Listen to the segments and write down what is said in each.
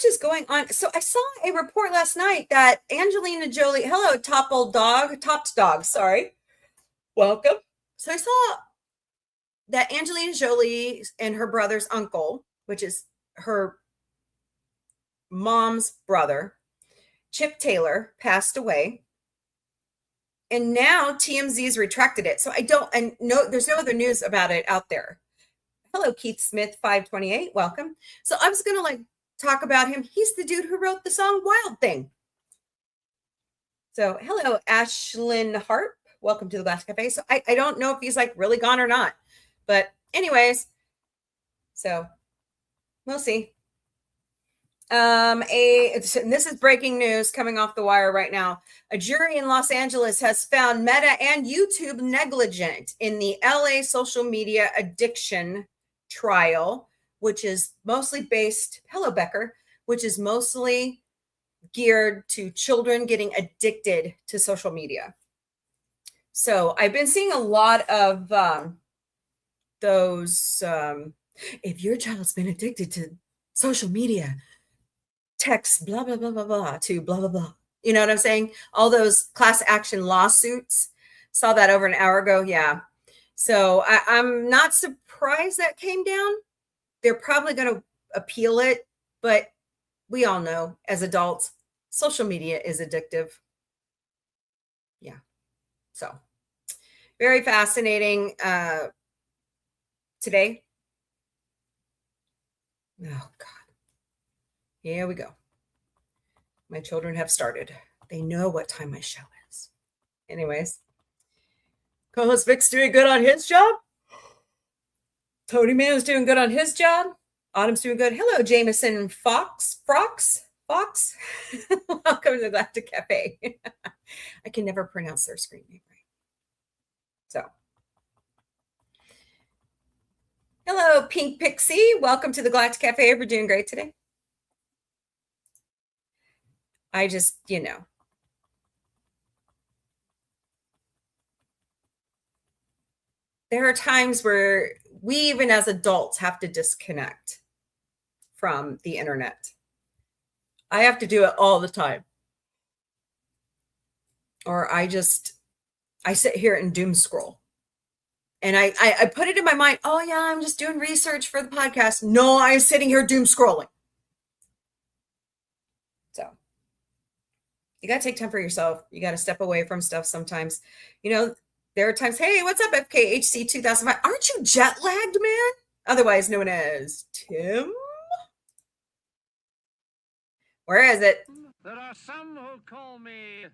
much is going on. So I saw a report last night that Angelina Jolie, hello, Tops Dog, sorry. Welcome. So I saw that Angelina Jolie and her brother's uncle, which is her mom's brother, Chip Taylor, passed away. And now TMZ has retracted it. So there's no other news about it out there. Hello, Keith Smith, 528. Welcome. So I was going to talk about him. He's the dude who wrote the song Wild Thing. So hello, Ashlyn Harp. Welcome to the Galactic Café. So I don't know if he's really gone or not. But anyways, so we'll see. This is breaking news coming off the wire right now. A jury in Los Angeles has found Meta and YouTube negligent in the LA social media addiction trial, which is mostly based, hello Becker, which is mostly geared to children getting addicted to social media. So I've been seeing a lot of those, if your child's been addicted to social media, text blah, blah, blah, blah, blah, to blah, blah, blah. You know what I'm saying? All those class action lawsuits. Saw that over an hour ago. Yeah. So I'm not surprised that came down. They're probably going to appeal it, but we all know as adults, social media is addictive. Yeah. So very fascinating today. Oh, God. Here we go. My children have started. They know what time my show is. Anyways, co-host Vic's doing good on his job. Tony Man's doing good on his job. Autumn's doing good. Hello, Jameson Fox. Welcome to the Galactic Cafe. I can never pronounce their screen name right. So, hello, Pink Pixie. Welcome to the Galactic Cafe. We're doing great today. I just, there are times where we, even as adults, have to disconnect from the internet. I have to do it all the time. Or I sit here and doom scroll. And I put it in my mind, oh yeah, I'm just doing research for the podcast. No, I'm sitting here doom scrolling. So you got to take time for yourself. You got to step away from stuff sometimes. There are times, hey, what's up, FKHC 2005? Aren't you jet lagged, man? Otherwise known as Tim. Where is it? There are some who call me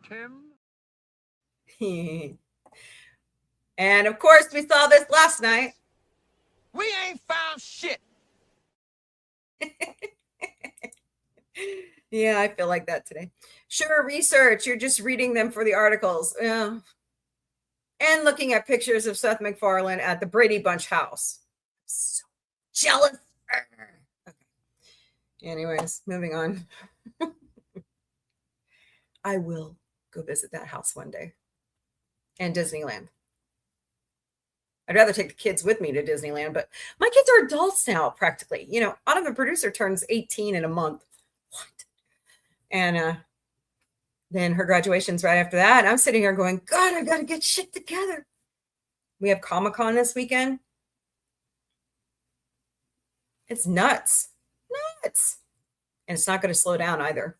Tim. And of course, we saw this last night. We ain't found shit. Yeah, I feel like that today. Sure, research. You're just reading them for the articles. And looking at pictures of Seth MacFarlane at the Brady Bunch house. I'm so jealous. Okay. Anyways, moving on. I will go visit that house one day. And Disneyland. I'd rather take the kids with me to Disneyland, but my kids are adults now, practically. Autumn, the producer, turns 18 in a month. What? And then her graduation's right after that. And I'm sitting here going, God, I got to get shit together. We have Comic-Con this weekend. It's nuts. Nuts. And it's not going to slow down either.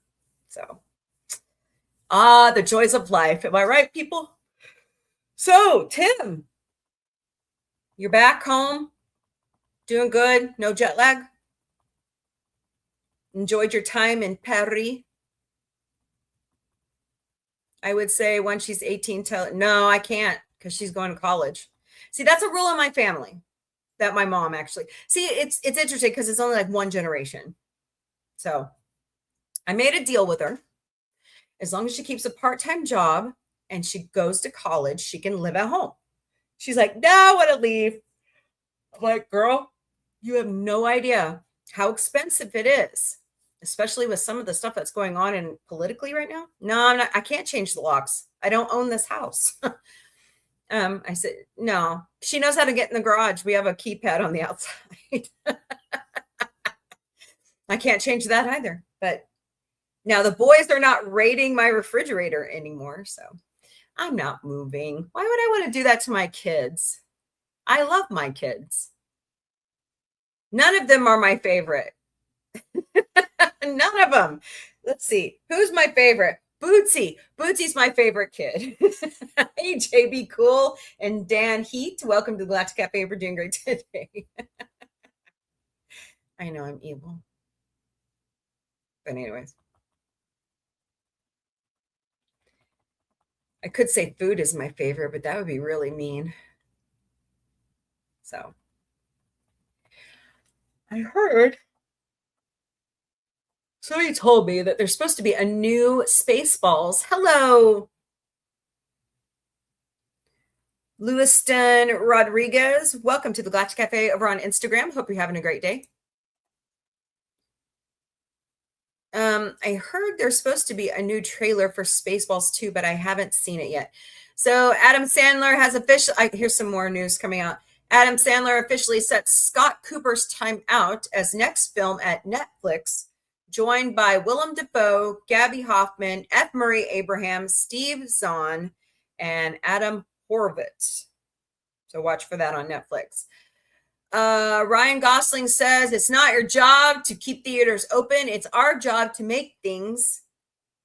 So, the joys of life. Am I right, people? So, Tim, you're back home, doing good, no jet lag. Enjoyed your time in Paris. I would say when she's 18, no, I can't, because she's going to college. See, that's a rule in my family, that my mom actually. See, it's interesting because it's only one generation. So I made a deal with her. As long as she keeps a part-time job and she goes to college, she can live at home. She's like, no, I want to leave. I'm like, girl, you have no idea how expensive it is, especially with some of the stuff that's going on in politically right now. No, I can't change the locks. I don't own this house. I said, no. She knows how to get in the garage. We have a keypad on the outside. I can't change that either. But now the boys are not raiding my refrigerator anymore. So I'm not moving. Why would I want to do that to my kids? I love my kids. None of them are my favorite. None of them. Let's see. Who's my favorite? Bootsy. Bootsy's my favorite kid. Hey, JB Cool and Dan Heat. Welcome to Galactic Café. We're doing great today. I know I'm evil. But anyways. I could say food is my favorite, but that would be really mean. So I heard somebody told me that there's supposed to be a new Spaceballs. Hello, Lewiston Rodriguez. Welcome to the Galactic Cafe over on Instagram. Hope you're having a great day. I heard there's supposed to be a new trailer for Spaceballs 2, but I haven't seen it yet. So Adam Sandler has here's some more news coming out. Adam Sandler officially sets Scott Cooper's time out as next film at Netflix, joined by Willem Dafoe, Gabby Hoffman, F. Murray Abraham, Steve Zahn, and Adam Horvitz. So watch for that on Netflix. Ryan Gosling says it's not your job to keep theaters open. It's our job to make things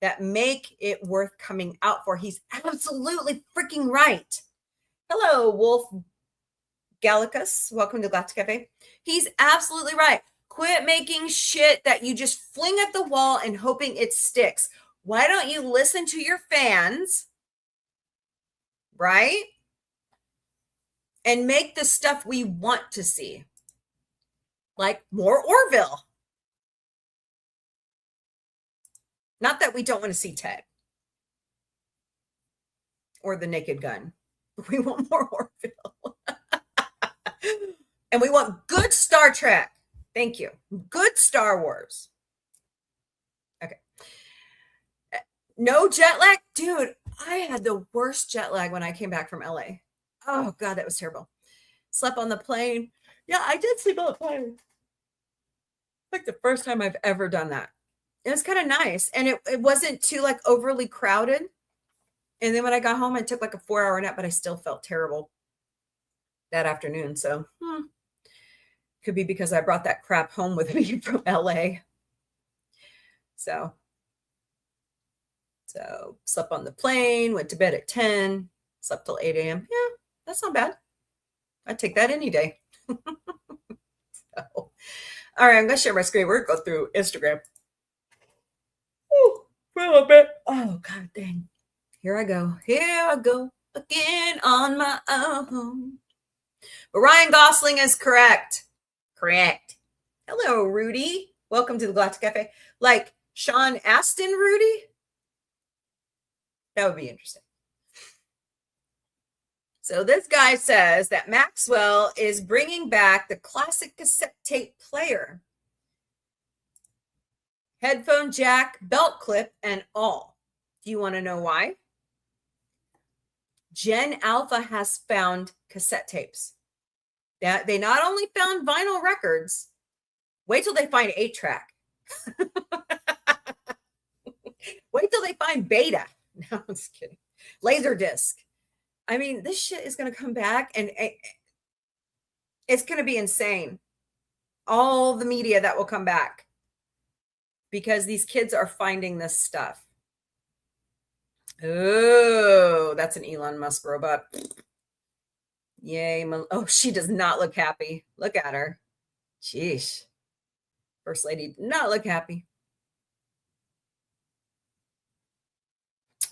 that make it worth coming out for. He's absolutely freaking right. Hello, Wolf Gallicus. Welcome to Galactic Cafe. He's absolutely right. Quit making shit that you just fling at the wall and hoping it sticks. Why don't you listen to your fans, right? And make the stuff we want to see. Like more Orville. Not that we don't want to see Ted. Or the Naked Gun. We want more Orville. And we want good Star Trek. Thank you. Good Star Wars. Okay. No jet lag? Dude, I had the worst jet lag when I came back from LA. Oh, God, that was terrible. Slept on the plane. Yeah, I did sleep on the plane. Like the first time I've ever done that. It was kind of nice. And it wasn't too like overly crowded. And then when I got home, I took like a 4-hour nap, but I still felt terrible that afternoon. So could be because I brought that crap home with me from LA. So slept on the plane, went to bed at 10, slept till 8 a.m. Yeah, that's not bad. I'd take that any day. So, all right, I'm going to share my screen. We're going to go through Instagram. Ooh, for a little bit. Oh, God dang. Here I go again on my own. But Ryan Gosling is correct. Correct. Hello, Rudy. Welcome to the Galactic Cafe. Like Sean Astin, Rudy? That would be interesting. So this guy says that Maxwell is bringing back the classic cassette tape player. Headphone jack, belt clip, and all. Do you want to know why? Gen Alpha has found cassette tapes. That they not only found vinyl records, wait till they find 8-track. Wait till they find beta. No, I'm just kidding. Laserdisc. I mean, this shit is going to come back and it's going to be insane. All the media that will come back because these kids are finding this stuff. Oh, that's an Elon Musk robot. Yay. Oh, she does not look happy. Look at her. Jeez. First lady did not look happy.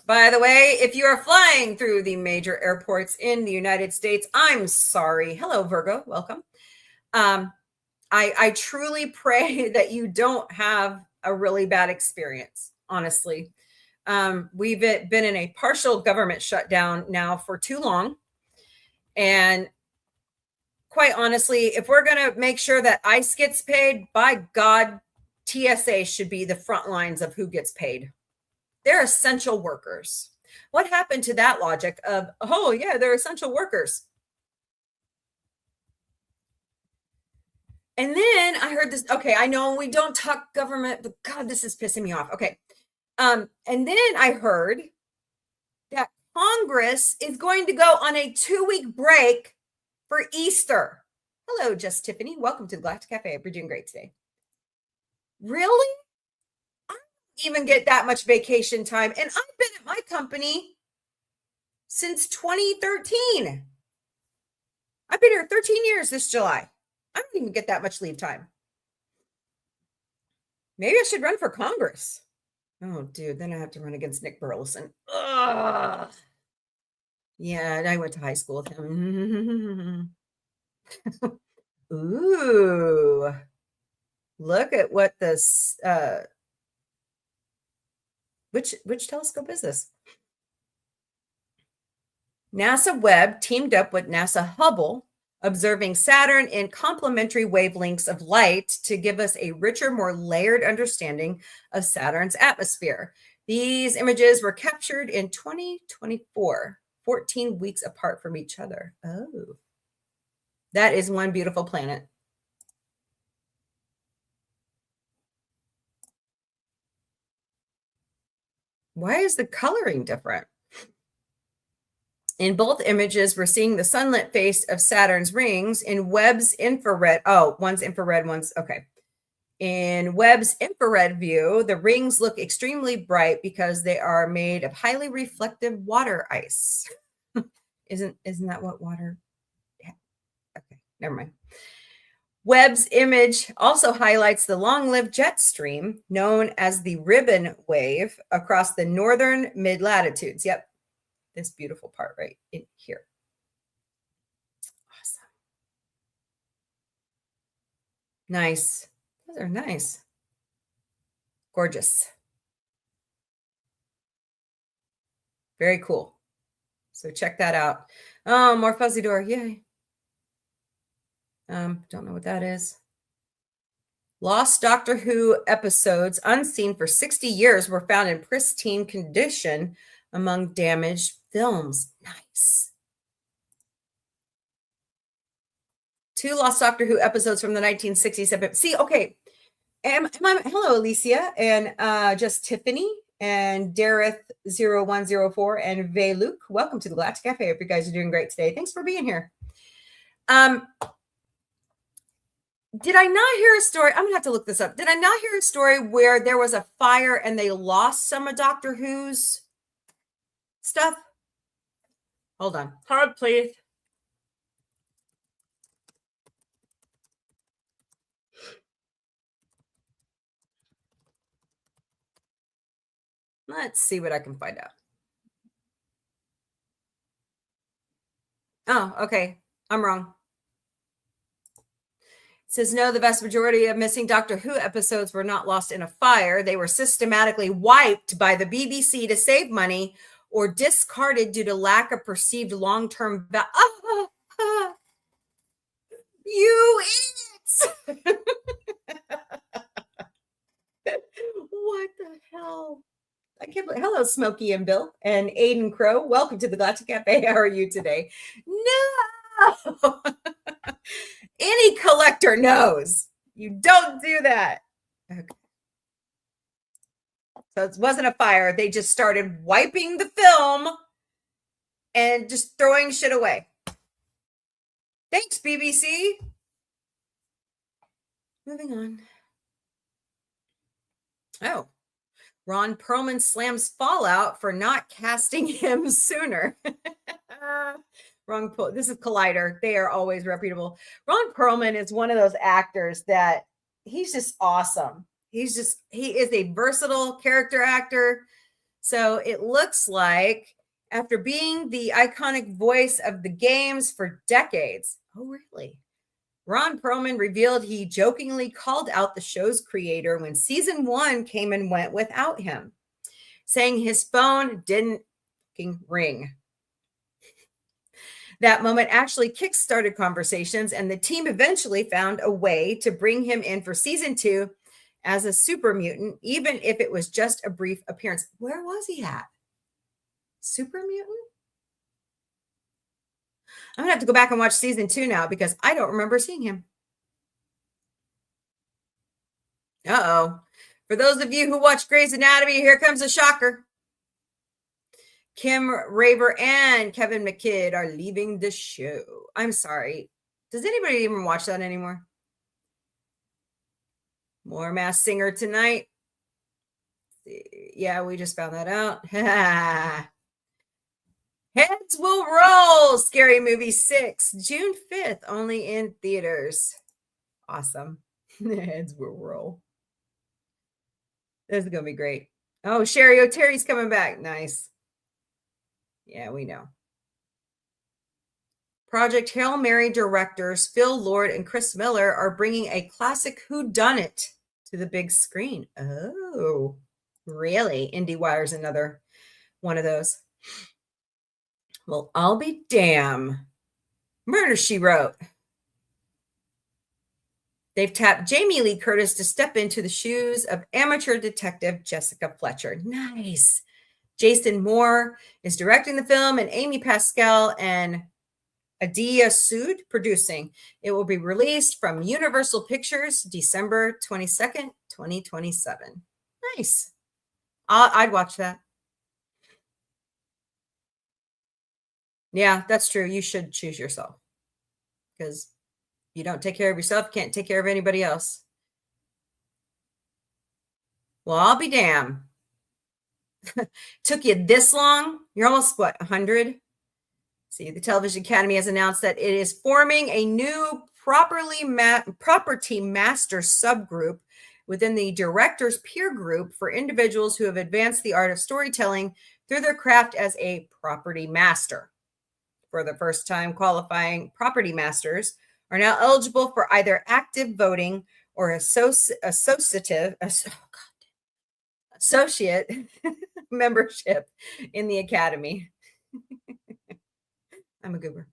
By the way, if you are flying through the major airports in the United States, I'm sorry. Hello, Virgo. Welcome. I truly pray that you don't have a really bad experience, honestly. We've been in a partial government shutdown now for too long. And quite honestly, if we're going to make sure that ICE gets paid, by God, TSA should be the front lines of who gets paid. They're essential workers. What happened to that logic of, oh, yeah, they're essential workers? And then I heard this. Okay, I know we don't talk government, but God, this is pissing me off. Okay. And then I heard that Congress is going to go on a 2-week break for Easter. Hello, Just Tiffany. Welcome to the Galactic Cafe. We're doing great today. Really? I don't even get that much vacation time. And I've been at my company since 2013. I've been here 13 years this July. I don't even get that much leave time. Maybe I should run for Congress. Oh, dude, then I have to run against Nick Burleson. Ugh. Yeah, I went to high school with him. Ooh. Look at what this which telescope is this? NASA Webb teamed up with NASA Hubble, observing Saturn in complementary wavelengths of light to give us a richer, more layered understanding of Saturn's atmosphere. These images were captured in 2024, 14 weeks apart from each other. Oh, that is one beautiful planet. Why is the coloring different? In both images, we're seeing the sunlit face of Saturn's rings. In Webb's infrared, oh, one's infrared, one's, okay. In Webb's infrared view, the rings look extremely bright because they are made of highly reflective water ice. Isn't that what water? Yeah. Okay, never mind. Webb's image also highlights the long-lived jet stream known as the ribbon wave across the northern mid-latitudes. Yep, this beautiful part right in here. Awesome. Nice. Those are nice. Gorgeous. Very cool. So check that out. Oh, more fuzzy door. Yay. Don't know what that is. Lost Doctor Who episodes unseen for 60 years were found in pristine condition among damaged films. Nice. 2 Lost Doctor Who episodes from the 1960s. See, okay. Hello, Alicia, and Just Tiffany, and Dareth0104, and Veyluk. Welcome to the Galactic Cafe. I hope you guys are doing great today. Thanks for being here. Did I not hear a story? I'm going to have to look this up. Did I not hear a story where there was a fire and they lost some of Doctor Who's stuff? Hold on. Hold, please. Let's see what I can find out. Oh, okay. I'm wrong. It says, no, the vast majority of missing Doctor Who episodes were not lost in a fire. They were systematically wiped by the BBC to save money or discarded due to lack of perceived long-term value. You idiots! What the hell? I can't believe. Hello, Smokey and Bill and Aiden Crow. Welcome to the Galactic Cafe. How are you today? No! Any collector knows you don't do that. Okay. So it wasn't a fire. They just started wiping the film and just throwing shit away. Thanks, BBC. Moving on. Oh, Ron Perlman slams Fallout for not casting him sooner. Wrong. This is Collider. They are always reputable. Ron Perlman is one of those actors that he's just awesome. He is a versatile character actor. So it looks like after being the iconic voice of the games for decades. Oh, really? Ron Perlman revealed he jokingly called out the show's creator when season 1 came and went without him, saying his phone didn't fucking ring. That moment actually kickstarted conversations, and the team eventually found a way to bring him in for season 2 as a super mutant, even if it was just a brief appearance. Where was he at? Super mutant? I'm going to have to go back and watch season 2 now because I don't remember seeing him. Uh-oh. For those of you who watch Grey's Anatomy, here comes a shocker. Kim Raver and Kevin McKidd are leaving the show. I'm sorry. Does anybody even watch that anymore? More Masked Singer tonight. Yeah, we just found that out. Heads Will Roll. Scary Movie 6. June 5th. Only in theaters. Awesome. Heads Will Roll. This is going to be great. Oh, Sherry O'Terry's coming back. Nice. Yeah, we know. Project Hail Mary directors Phil Lord and Chris Miller are bringing a classic whodunit to the big screen. Oh, really? IndieWire's another one of those. Well, I'll be damned. Murder, She Wrote. They've tapped Jamie Lee Curtis to step into the shoes of amateur detective Jessica Fletcher. Nice. Jason Moore is directing the film, and Amy Pascal and Adia Sood producing. It will be released from Universal Pictures December 22nd, 2027. Nice. I'd watch that. Yeah, that's true. You should choose yourself, because you don't take care of yourself, can't take care of anybody else. Well, I'll be damned. Took you this long? You're almost, what, 100? See, the Television Academy has announced that it is forming a new property master subgroup within the director's peer group for individuals who have advanced the art of storytelling through their craft as a property master. For the first time, qualifying property masters are now eligible for either active voting or associate membership in the Academy. I'm a goober.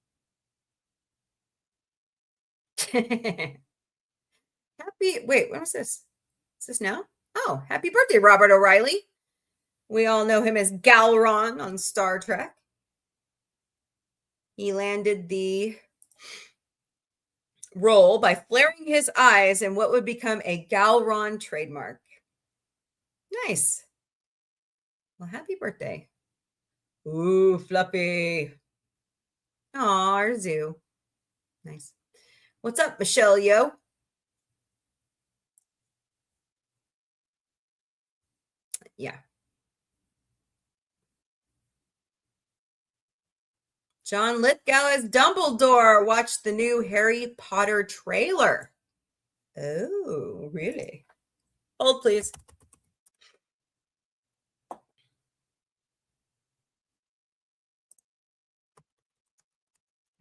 Happy, wait, when was this? Is this now? Oh, happy birthday, Robert O'Reilly. We all know him as Galron on Star Trek. He landed the role by flaring his eyes in what would become a Galron trademark. Nice. Well, happy birthday. Ooh, Fluffy. Aw, our zoo. Nice. What's up, Michelle Yo? Yeah. John Lithgow as Dumbledore. Watch the new Harry Potter trailer. Oh, really? Hold, please.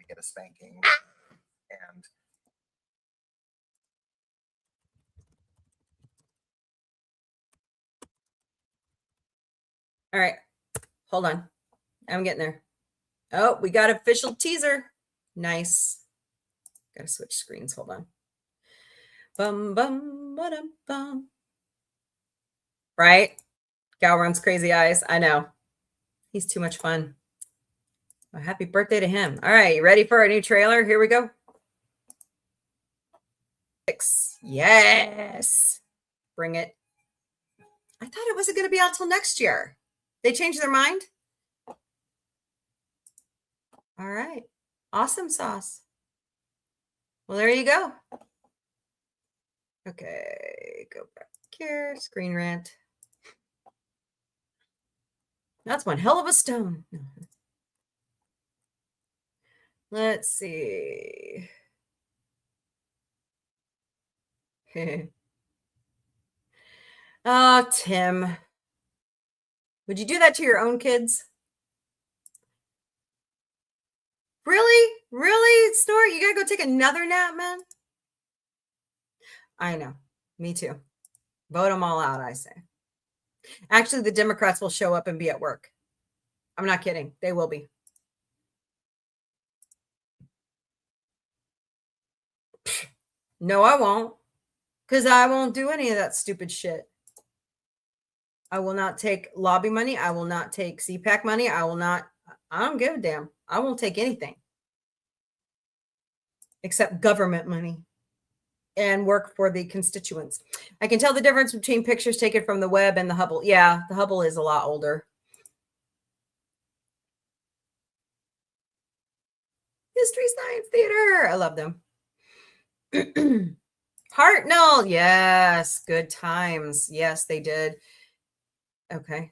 Get a spanking. And all right, hold on. I'm getting there. Oh, we got official teaser. Nice. Gotta switch screens. Hold on. Bum, bum, ba-dum, bum. Right? Galron's crazy eyes. I know. He's too much fun. Well, happy birthday to him. All right, you ready for our new trailer? Here we go. 6. Yes. Bring it. I thought it wasn't going to be out till next year. They changed their mind? All right. Awesome sauce. Well, there you go. Okay, go back here. Screen rant. That's one hell of a stone. Let's see. Oh, Tim. Would you do that to your own kids? Really? Really, Snort? You gotta go take another nap, man? I know. Me too. Vote them all out, I say. Actually, the Democrats will show up and be at work. I'm not kidding. They will be. No, I won't. Because I won't do any of that stupid shit. I will not take lobby money. I will not take CPAC money. I don't give a damn. I won't take anything. Except government money. and work for the constituents. I can tell the difference between pictures taken from the web and the Hubble. Yeah, the Hubble is a lot older. History Science Theater. I love them. Hartnell. Yes. Good times. Yes, they did. Okay.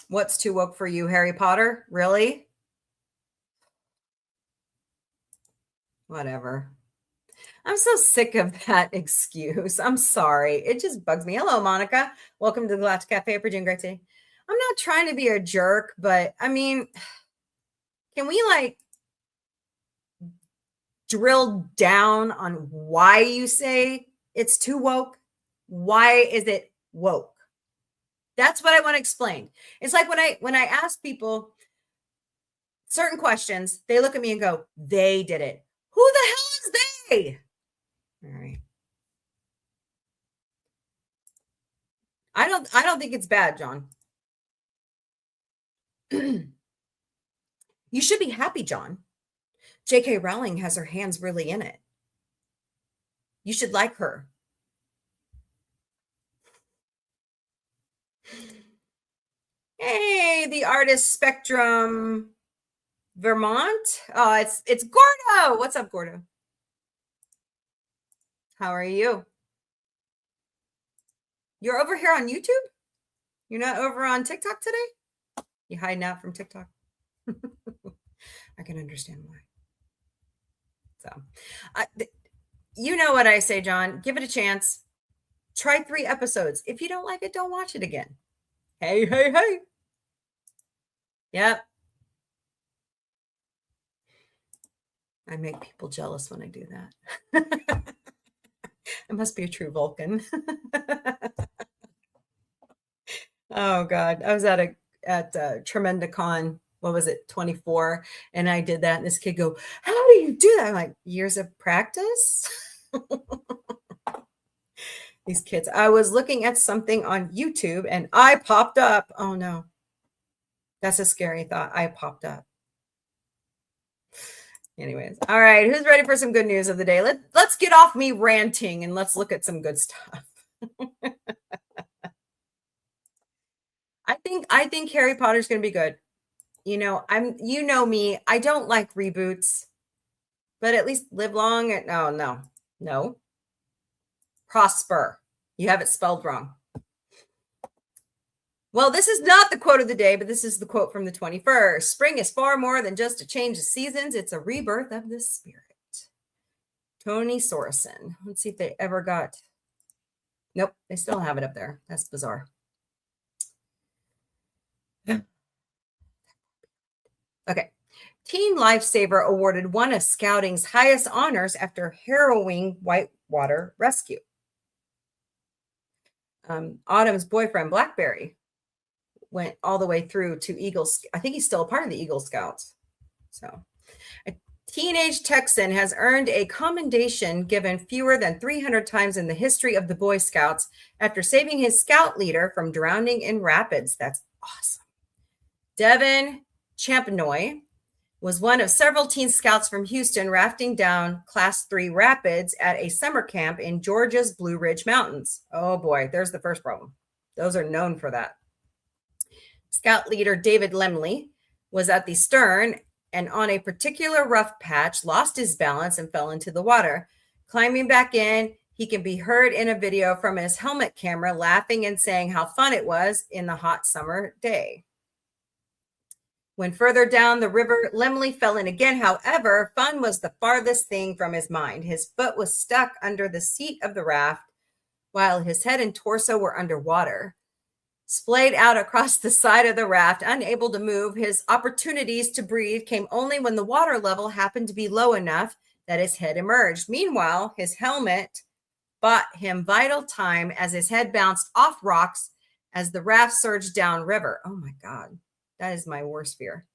What's too woke for you, Harry Potter? Really? Whatever. I'm so sick of that excuse. I'm sorry. It just bugs me. Hello, Monica. Welcome to the Galactic Café. We're doing great today. I'm not trying to be a jerk, but I mean, can we like drill down on why you say it's too woke? Why is it woke? That's what I want to explain. It's like when I ask people certain questions, they look at me and go, they did it. Who the hell is they? All right. I don't think it's bad, John. You should be happy, John. J.K. Rowling has her hands really in it. You should like her. Hey, the artist Spectrum Vermont. Oh, it's Gordo. What's up, Gordo? How are you? You're over here on YouTube? You're not over on TikTok today? You hiding out from TikTok? I can understand why. So, you know what I say, John. Give it a chance. Try 3 episodes. If you don't like it, don't watch it again. Hey, hey, hey. Yep. I make people jealous when I do that. I must be a true Vulcan. Oh God. I was at Tremendacon, what was it, 24, and I did that, and this kid go, how do you do that? I'm like, years of practice. These kids. I was looking at something on YouTube and I popped up. Oh no. That's a scary thought. I popped up. Anyways, all right. Who's ready for some good news of the day? Let's get off me ranting and let's look at some good stuff. I think Harry Potter's going to be good. You know me. I don't like reboots, but at least live long. No. Prosper. You have it spelled wrong. Well, this is not the quote of the day, but this is the quote from the 21st. Spring is far more than just a change of seasons. It's a rebirth of the spirit. Tony Sorensen. Let's see if they ever got. Nope, they still have it up there. That's bizarre. Okay. Teen Lifesaver awarded one of scouting's highest honors after harrowing whitewater rescue. Autumn's boyfriend, Blackberry, went all the way through to Eagles. I think he's still a part of the Eagle Scouts. So a teenage Texan has earned a commendation given fewer than 300 times in the history of the Boy Scouts after saving his scout leader from drowning in rapids. That's awesome. Devin Champenoy was one of several teen scouts from Houston rafting down Class 3 rapids at a summer camp in Georgia's Blue Ridge Mountains. Oh boy, there's the first problem. Those are known for that. Scout leader David Lemley was at the stern and on a particular rough patch lost his balance and fell into the water. Climbing back in, he can be heard in a video from his helmet camera laughing and saying how fun it was in the hot summer day. When further down the river, Lemley fell in again. However, fun was the farthest thing from his mind. His foot was stuck under the seat of the raft while his head and torso were underwater. Splayed out across the side of the raft, unable to move, his opportunities to breathe came only when the water level happened to be low enough that his head emerged. Meanwhile, his helmet bought him vital time as his head bounced off rocks as the raft surged downriver. Oh my God. That is my worst fear.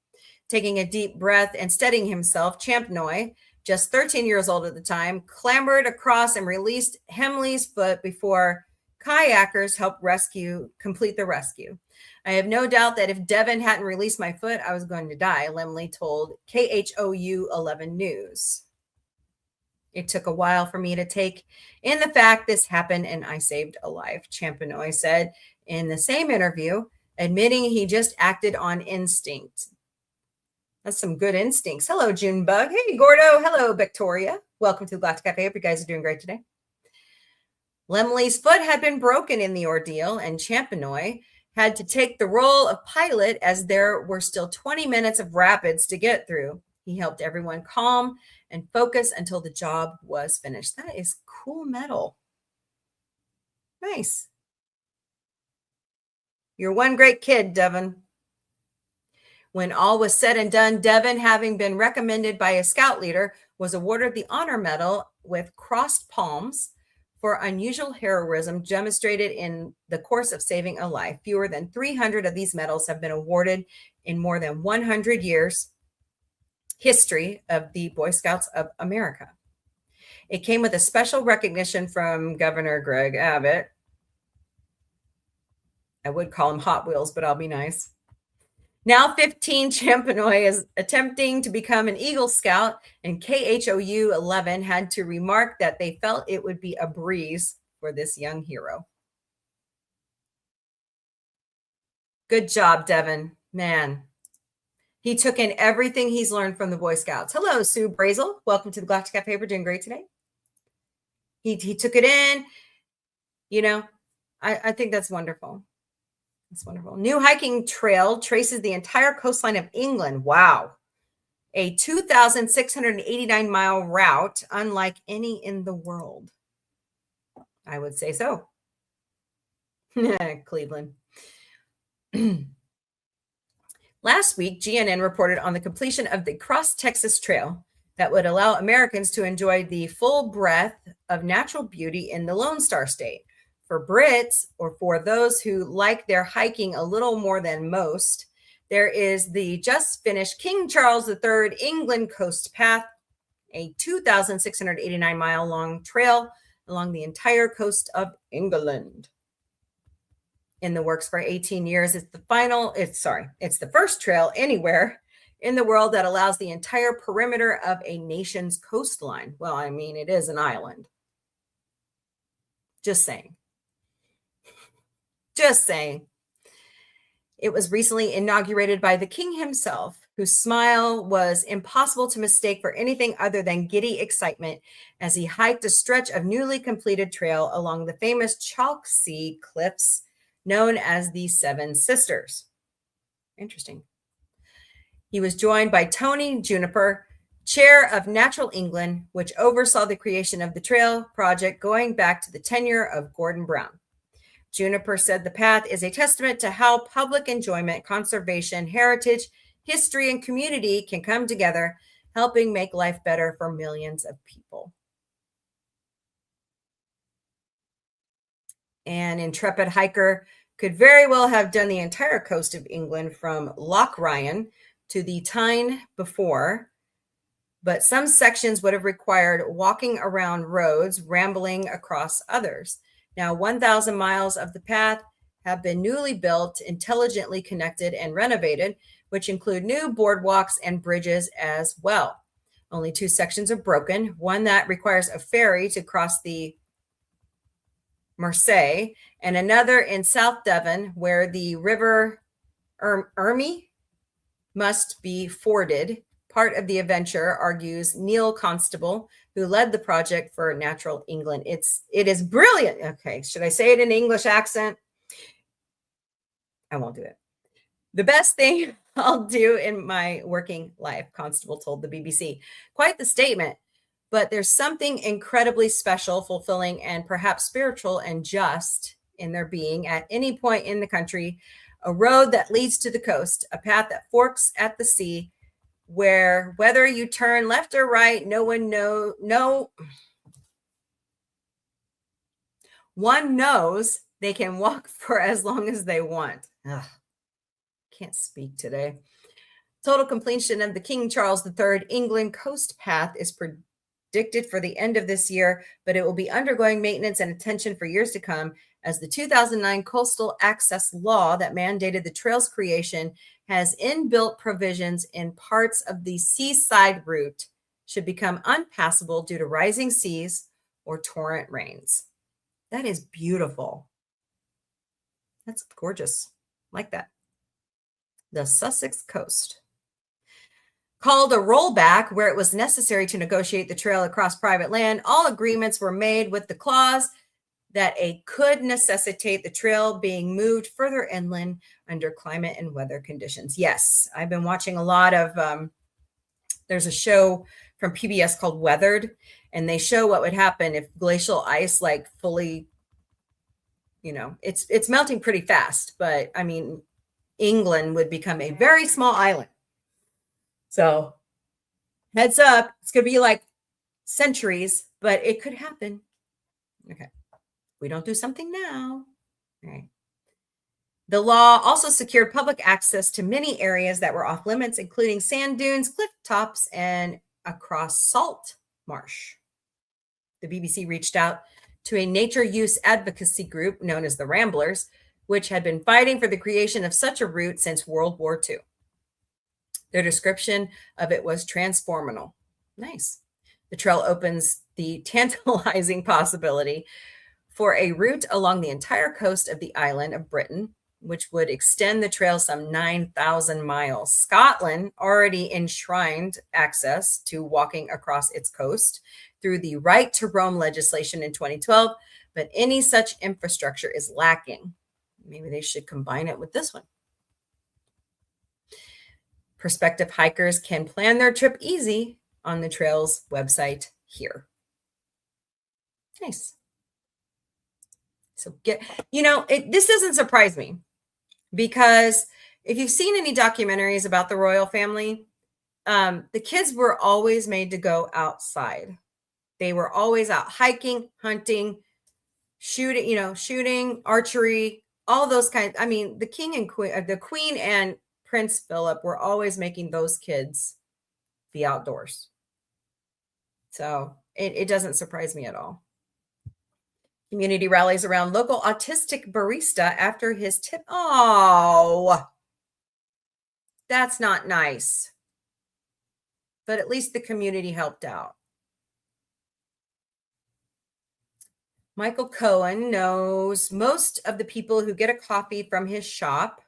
Taking a deep breath and steadying himself, Champenoy, just 13 years old at the time, clambered across and released Hemley's foot before kayakers helped complete the rescue. I have no doubt that if Devin hadn't released my foot, I was going to die, Lemley told KHOU 11 News. It took a while for me to take in the fact this happened and I saved a life, Champenoy said in the same interview, admitting he just acted on instinct. That's some good instincts. Hello, Junebug. Hey, Gordo. Hello, Victoria. Welcome to the Galactic Café. Hope you guys are doing great today. Lemley's foot had been broken in the ordeal, and Champenoy had to take the role of pilot as there were still 20 minutes of rapids to get through. He helped everyone calm and focus until the job was finished. That is cool metal. Nice. You're one great kid, Devin. When all was said and done, Devin, having been recommended by a scout leader, was awarded the honor medal with crossed palms for unusual heroism demonstrated in the course of saving a life. Fewer than 300 of these medals have been awarded in more than 100 years history of the Boy Scouts of America. It came with a special recognition from Governor Greg Abbott. I would call him Hot Wheels, but I'll be nice. Now 15, Champenoy is attempting to become an Eagle Scout, and KHOU 11 had to remark that they felt it would be a breeze for this young hero. Good job, Devin. Man, he took in everything he's learned from the Boy Scouts. Hello, Sue Brazel. Welcome to the Galactic Café. We're doing great today. He took it in. You know, I think that's wonderful. That's wonderful. New hiking trail traces the entire coastline of England. Wow. A 2,689-mile route, unlike any in the world. I would say so. Cleveland. Last week, GNN reported on the completion of the Cross Texas Trail that would allow Americans to enjoy the full breadth of natural beauty in the Lone Star State. For Brits, or for those who like their hiking a little more than most, there is the just finished King Charles III England Coast Path, a 2,689-mile long trail along the entire coast of England. In the works for 18 years, it's the first trail anywhere in the world that allows the entire perimeter of a nation's coastline. Well, I mean, it is an island. Just saying. Just saying. It was recently inaugurated by the king himself, whose smile was impossible to mistake for anything other than giddy excitement as he hiked a stretch of newly completed trail along the famous Chalksea Cliffs known as the Seven Sisters. Interesting. He was joined by Tony Juniper, chair of Natural England, which oversaw the creation of the trail project going back to the tenure of Gordon Brown. Juniper said the path is a testament to how public enjoyment, conservation, heritage, history, and community can come together, helping make life better for millions of people. An intrepid hiker could very well have done the entire coast of England from Loch Ryan to the Tyne before, but some sections would have required walking around roads, rambling across others. Now, 1,000 miles of the path have been newly built, intelligently connected, and renovated, which include new boardwalks and bridges as well. Only 2 sections are broken, one that requires a ferry to cross the Mersey, and another in South Devon where the river Ermy must be forded. Part of the adventure, argues Neil Constable, who led the project for Natural England. It is brilliant. Okay, should I say it in English accent? I won't do it. The best thing I'll do in my working life, Constable told the BBC. Quite the statement, but there's something incredibly special, fulfilling, and perhaps spiritual and just in their being at any point in the country. A road that leads to the coast, a path that forks at the sea, where whether you turn left or right, one knows they can walk for as long as they want. Ugh, can't speak today. Total completion of the King Charles III England Coast Path is predicted for the end of this year, but it will be undergoing maintenance and attention for years to come, as the 2009 Coastal Access Law that mandated the trail's creation has inbuilt provisions in parts of the seaside route should become unpassable due to rising seas or torrent rains. That is beautiful. That's gorgeous. Like that. The Sussex coast. Called a rollback, where it was necessary to negotiate the trail across private land, all agreements were made with the clause that it could necessitate the trail being moved further inland under climate and weather conditions. Yes, I've been watching a lot of, there's a show from PBS called Weathered, and they show what would happen if glacial ice like fully, it's melting pretty fast, but I mean, England would become a very small island. So heads up, it's going to be like centuries, but it could happen. Okay. We don't do something now. All right. The law also secured public access to many areas that were off limits, including sand dunes, cliff tops, and across salt marsh. The BBC reached out to a nature use advocacy group known as the Ramblers, which had been fighting for the creation of such a route since World War II. Their description of it was transformational. Nice. The trail opens the tantalizing possibility for a route along the entire coast of the island of Britain, which would extend the trail some 9,000 miles. Scotland already enshrined access to walking across its coast through the Right to Roam legislation in 2012, but any such infrastructure is lacking. Maybe they should combine it with this one. Prospective hikers can plan their trip easy on the trail's website here. Nice. So this doesn't surprise me, because if you've seen any documentaries about the royal family, the kids were always made to go outside. They were always out hiking, hunting, shooting, archery, all those kinds. I mean, the king and queen, the queen and Prince Philip were always making those kids be outdoors. So it doesn't surprise me at all. Community rallies around local autistic barista after his tip. Oh, that's not nice. But at least the community helped out. Michael Cohen knows most of the people who get a coffee from his shop.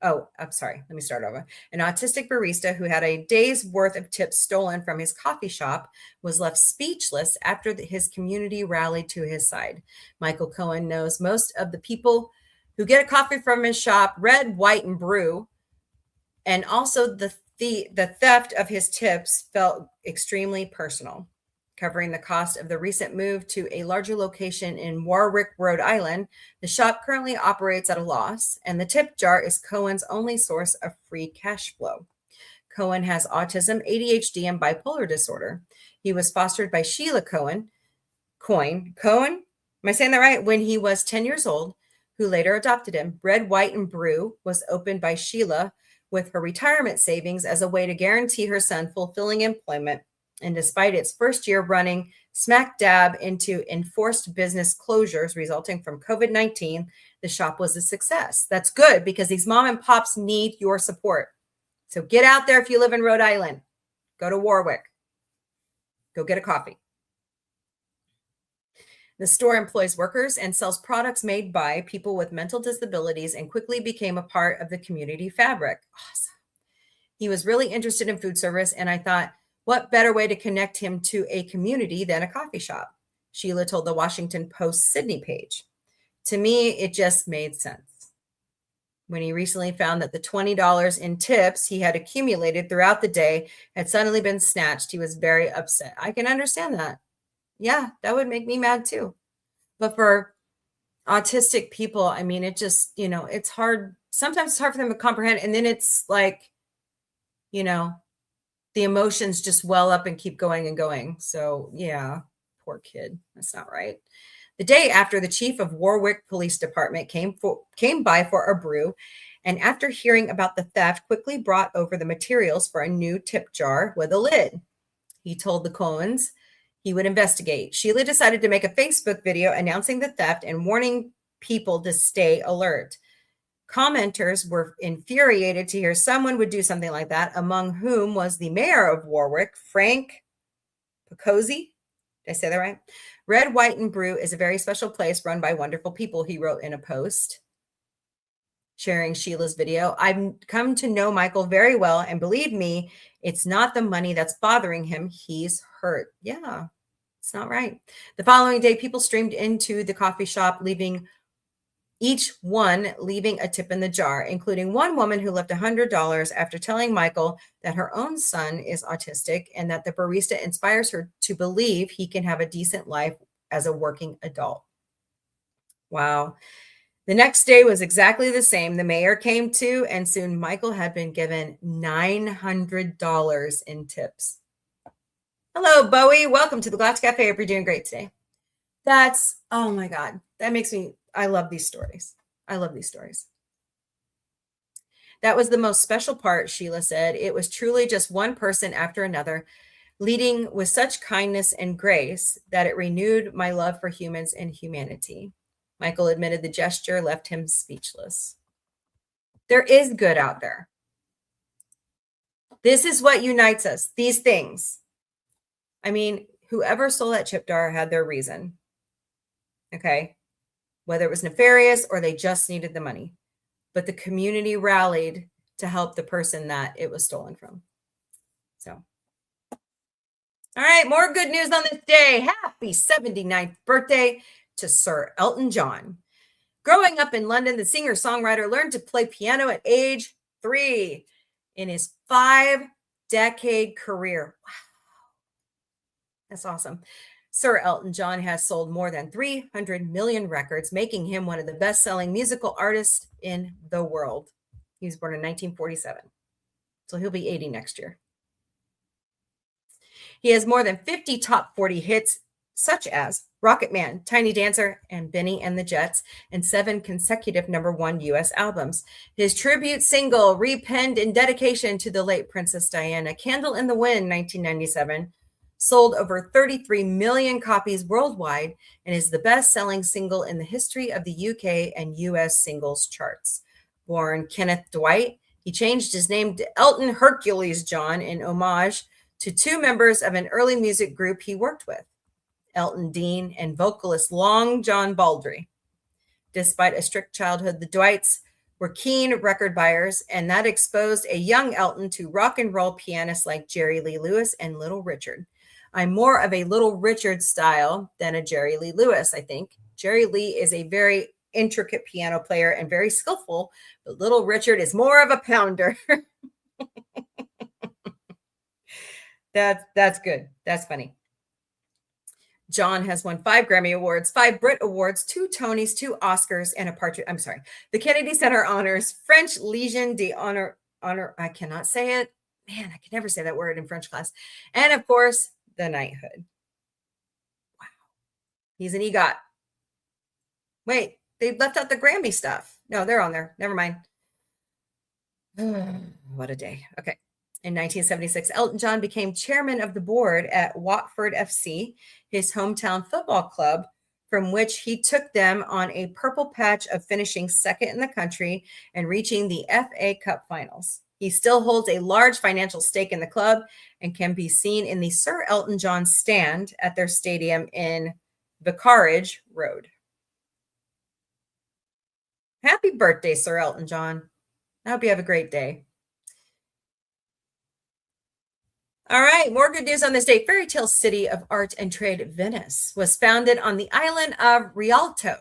Oh, I'm sorry. Let me start over. An autistic barista who had a day's worth of tips stolen from his coffee shop was left speechless after his community rallied to his side. Michael Cohen knows most of the people who get a coffee from his shop, red, white, and brew, and also the theft of his tips felt extremely personal. Covering the cost of the recent move to a larger location in Warwick, Rhode Island, the shop currently operates at a loss, and the tip jar is Cohen's only source of free cash flow. Cohen has autism, ADHD, and bipolar disorder. He was fostered by Sheila Cohen, am I saying that right? When he was 10 years old, who later adopted him. Red, White, and Brew was opened by Sheila with her retirement savings as a way to guarantee her son fulfilling employment. And despite its first year running smack dab into enforced business closures resulting from COVID-19, the shop was a success. That's good, because these mom and pops need your support. So get out there if you live in Rhode Island. Go to Warwick. Go get a coffee. The store employs workers and sells products made by people with mental disabilities and quickly became a part of the community fabric. Awesome. He was really interested in food service, and I thought, what better way to connect him to a community than a coffee shop? Sheila told the Washington Post Sydney page. To me, it just made sense. When he recently found that the $20 in tips he had accumulated throughout the day had suddenly been snatched, he was very upset. I can understand that. Yeah, that would make me mad too. But for autistic people, I mean, it just, it's hard. Sometimes it's hard for them to comprehend. And then it's like, the emotions just well up and keep going and going. So yeah, poor kid. That's not right. The day after, the chief of Warwick Police Department came by for a brew, and after hearing about the theft, quickly brought over the materials for a new tip jar with a lid. He told the Cohens he would investigate. Sheila decided to make a Facebook video announcing the theft and warning people to stay alert. Commenters were infuriated to hear someone would do something like that, among whom was the mayor of Warwick, Frank Pocosi. Did I say that right? Red, White, and Brew is a very special place run by wonderful people, he wrote in a post sharing Sheila's video. I've come to know Michael very well, and believe me, it's not the money that's bothering him. He's hurt. Yeah, it's not right. The following day, people streamed into the coffee shop, each one leaving a tip in the jar, including one woman who left $100 after telling Michael that her own son is autistic and that the barista inspires her to believe he can have a decent life as a working adult. Wow. The next day was exactly the same. The mayor came too, and soon Michael had been given $900 in tips. Hello, Bowie. Welcome to the Galactic Café. Hope you're doing great today. Oh my God. That makes me, I love these stories. I love these stories. That was the most special part, Sheila said. It was truly just one person after another, leading with such kindness and grace that it renewed my love for humans and humanity. Michael admitted the gesture left him speechless. There is good out there. This is what unites us, these things. I mean, whoever stole that chip jar had their reason. Okay. Whether it was nefarious or they just needed the money. But the community rallied to help the person that it was stolen from. So, all right, more good news on this day. Happy 79th birthday to Sir Elton John. Growing up in London, the singer-songwriter learned to play piano at age 3 in his 5-decade career. Wow. That's awesome. Sir Elton John has sold more than 300 million records, making him one of the best-selling musical artists in the world. He was born in 1947, so he'll be 80 next year. He has more than 50 top 40 hits, such as Rocket Man, Tiny Dancer, and Benny and the Jets, and 7 consecutive #1 U.S. albums. His tribute single, repenned in dedication to the late Princess Diana, Candle in the Wind, 1997, sold over 33 million copies worldwide and is the best-selling single in the history of the UK and US singles charts. Born Kenneth Dwight, he changed his name to Elton Hercules John in homage to 2 members of an early music group he worked with, Elton Dean and vocalist Long John Baldry. Despite a strict childhood, the Dwights were keen record buyers, and that exposed a young Elton to rock and roll pianists like Jerry Lee Lewis and Little Richard. I'm more of a Little Richard style than a Jerry Lee Lewis, I think. Jerry Lee is a very intricate piano player and very skillful, but Little Richard is more of a pounder. That's good. That's funny. John has won 5 Grammy Awards, 5 Brit Awards, 2 Tonys, 2 Oscars, and the Kennedy Center Honors, French Legion d'Honneur, I cannot say it. Man, I can never say that word in French class. And of course, the knighthood. Wow. He's an EGOT. Wait, they left out the Grammy stuff. No, they're on there. Never mind. What a day. Okay. In 1976, Elton John became chairman of the board at Watford FC, his hometown football club, from which he took them on a purple patch of finishing second in the country and reaching the FA Cup finals. He still holds a large financial stake in the club and can be seen in the Sir Elton John stand at their stadium in Vicarage Road. Happy birthday, Sir Elton John. I hope you have a great day. All right, more good news on this day. Fairy tale city of art and trade, Venice, was founded on the island of Rialto,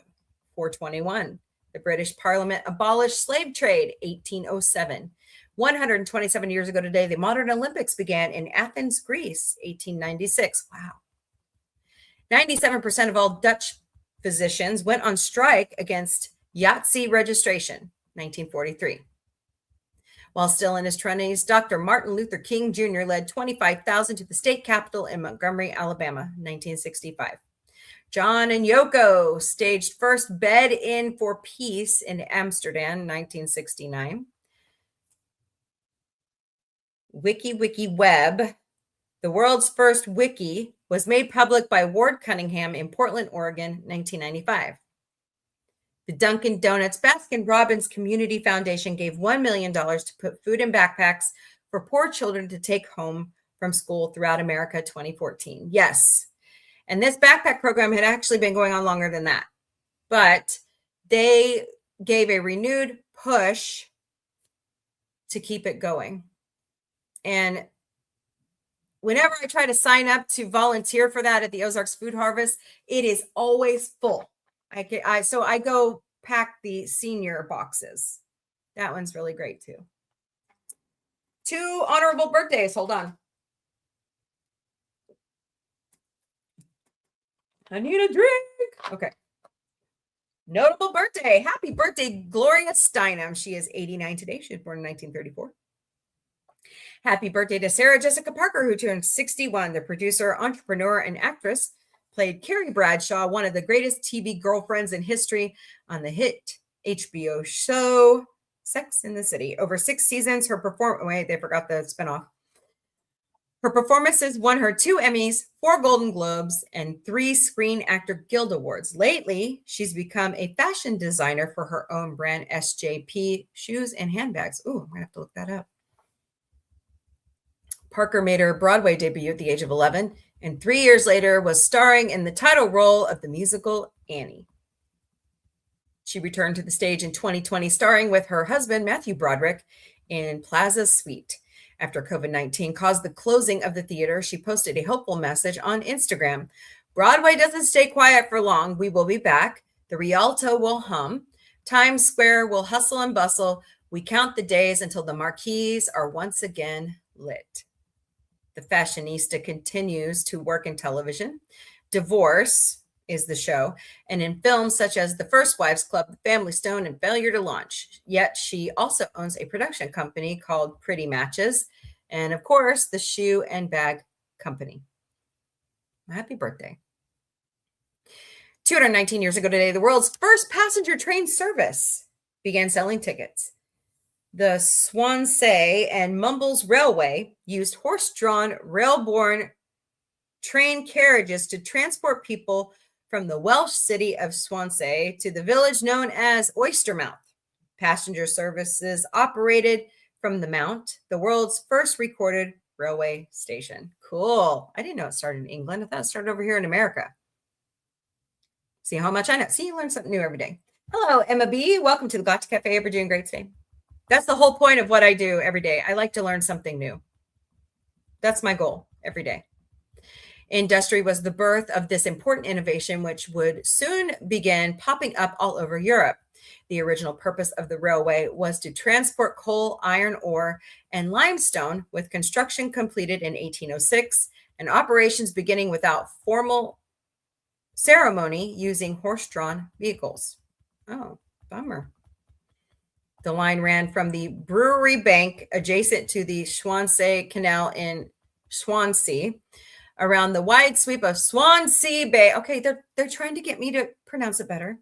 421. The British Parliament abolished slave trade, 1807. 127 years ago today, the modern Olympics began in Athens, Greece, 1896. Wow. 97% of all Dutch physicians went on strike against Yahtzee registration, 1943. While still in his 20s, Dr. Martin Luther King Jr. led 25,000 to the state capitol in Montgomery, Alabama, 1965. John and Yoko staged first Bed In for Peace in Amsterdam, 1969. Web, the world's first wiki, was made public by Ward Cunningham in Portland, Oregon, 1995. The Dunkin' Donuts Baskin-Robbins Community Foundation gave $1 million to put food in backpacks for poor children to take home from school throughout America 2014. Yes. And this backpack program had actually been going on longer than that. But they gave a renewed push to keep it going. And whenever I try to sign up to volunteer for that at the Ozarks Food Harvest, it is always full. So I go pack the senior boxes. That one's really great too. 2 honorable birthdays. Hold on. I need a drink. Okay. Notable birthday. Happy birthday, Gloria Steinem. She is 89 today. She was born in 1934. Happy birthday to Sarah Jessica Parker, who turned 61. The producer, entrepreneur, and actress played Carrie Bradshaw, one of the greatest TV girlfriends in history, on the hit HBO show Sex in the City. Over 6 seasons, her they forgot the spinoff. Her performances won her 2 Emmys, 4 Golden Globes, and 3 Screen Actor Guild Awards. Lately, she's become a fashion designer for her own brand, SJP shoes and handbags. Ooh, I'm going to have to look that up. Parker made her Broadway debut at the age of 11, and 3 years later was starring in the title role of the musical Annie. She returned to the stage in 2020, starring with her husband, Matthew Broderick, in Plaza Suite. After COVID-19 caused the closing of the theater, she posted a hopeful message on Instagram. Broadway doesn't stay quiet for long. We will be back. The Rialto will hum. Times Square will hustle and bustle. We count the days until the marquees are once again lit. The fashionista continues to work in television. Divorce is the show, and in films such as The First Wives Club, The Family Stone, and Failure to Launch. Yet she also owns a production company called Pretty Matches, and of course, the shoe and bag company. Happy birthday. 219 years ago today, the world's first passenger train service began selling tickets. The Swansea and Mumbles Railway used horse-drawn, rail-borne train carriages to transport people from the Welsh city of Swansea to the village known as Oystermouth. Passenger services operated from the Mount, the world's first recorded railway station. Cool. I didn't know it started in England. I thought it started over here in America. See how much I know. See, you learn something new every day. Hello, Emma B. Welcome to the Galactic Café. We're doing great today. That's the whole point of what I do every day. I like to learn something new. That's my goal every day. Industry was the birth of this important innovation, which would soon begin popping up all over Europe. The original purpose of the railway was to transport coal, iron ore, and limestone, with construction completed in 1806 and operations beginning without formal ceremony using horse-drawn vehicles. Oh, bummer. The line ran from the Brewery Bank adjacent to the Swansea Canal in Swansea, around the wide sweep of Swansea Bay. Okay, they're trying to get me to pronounce it better.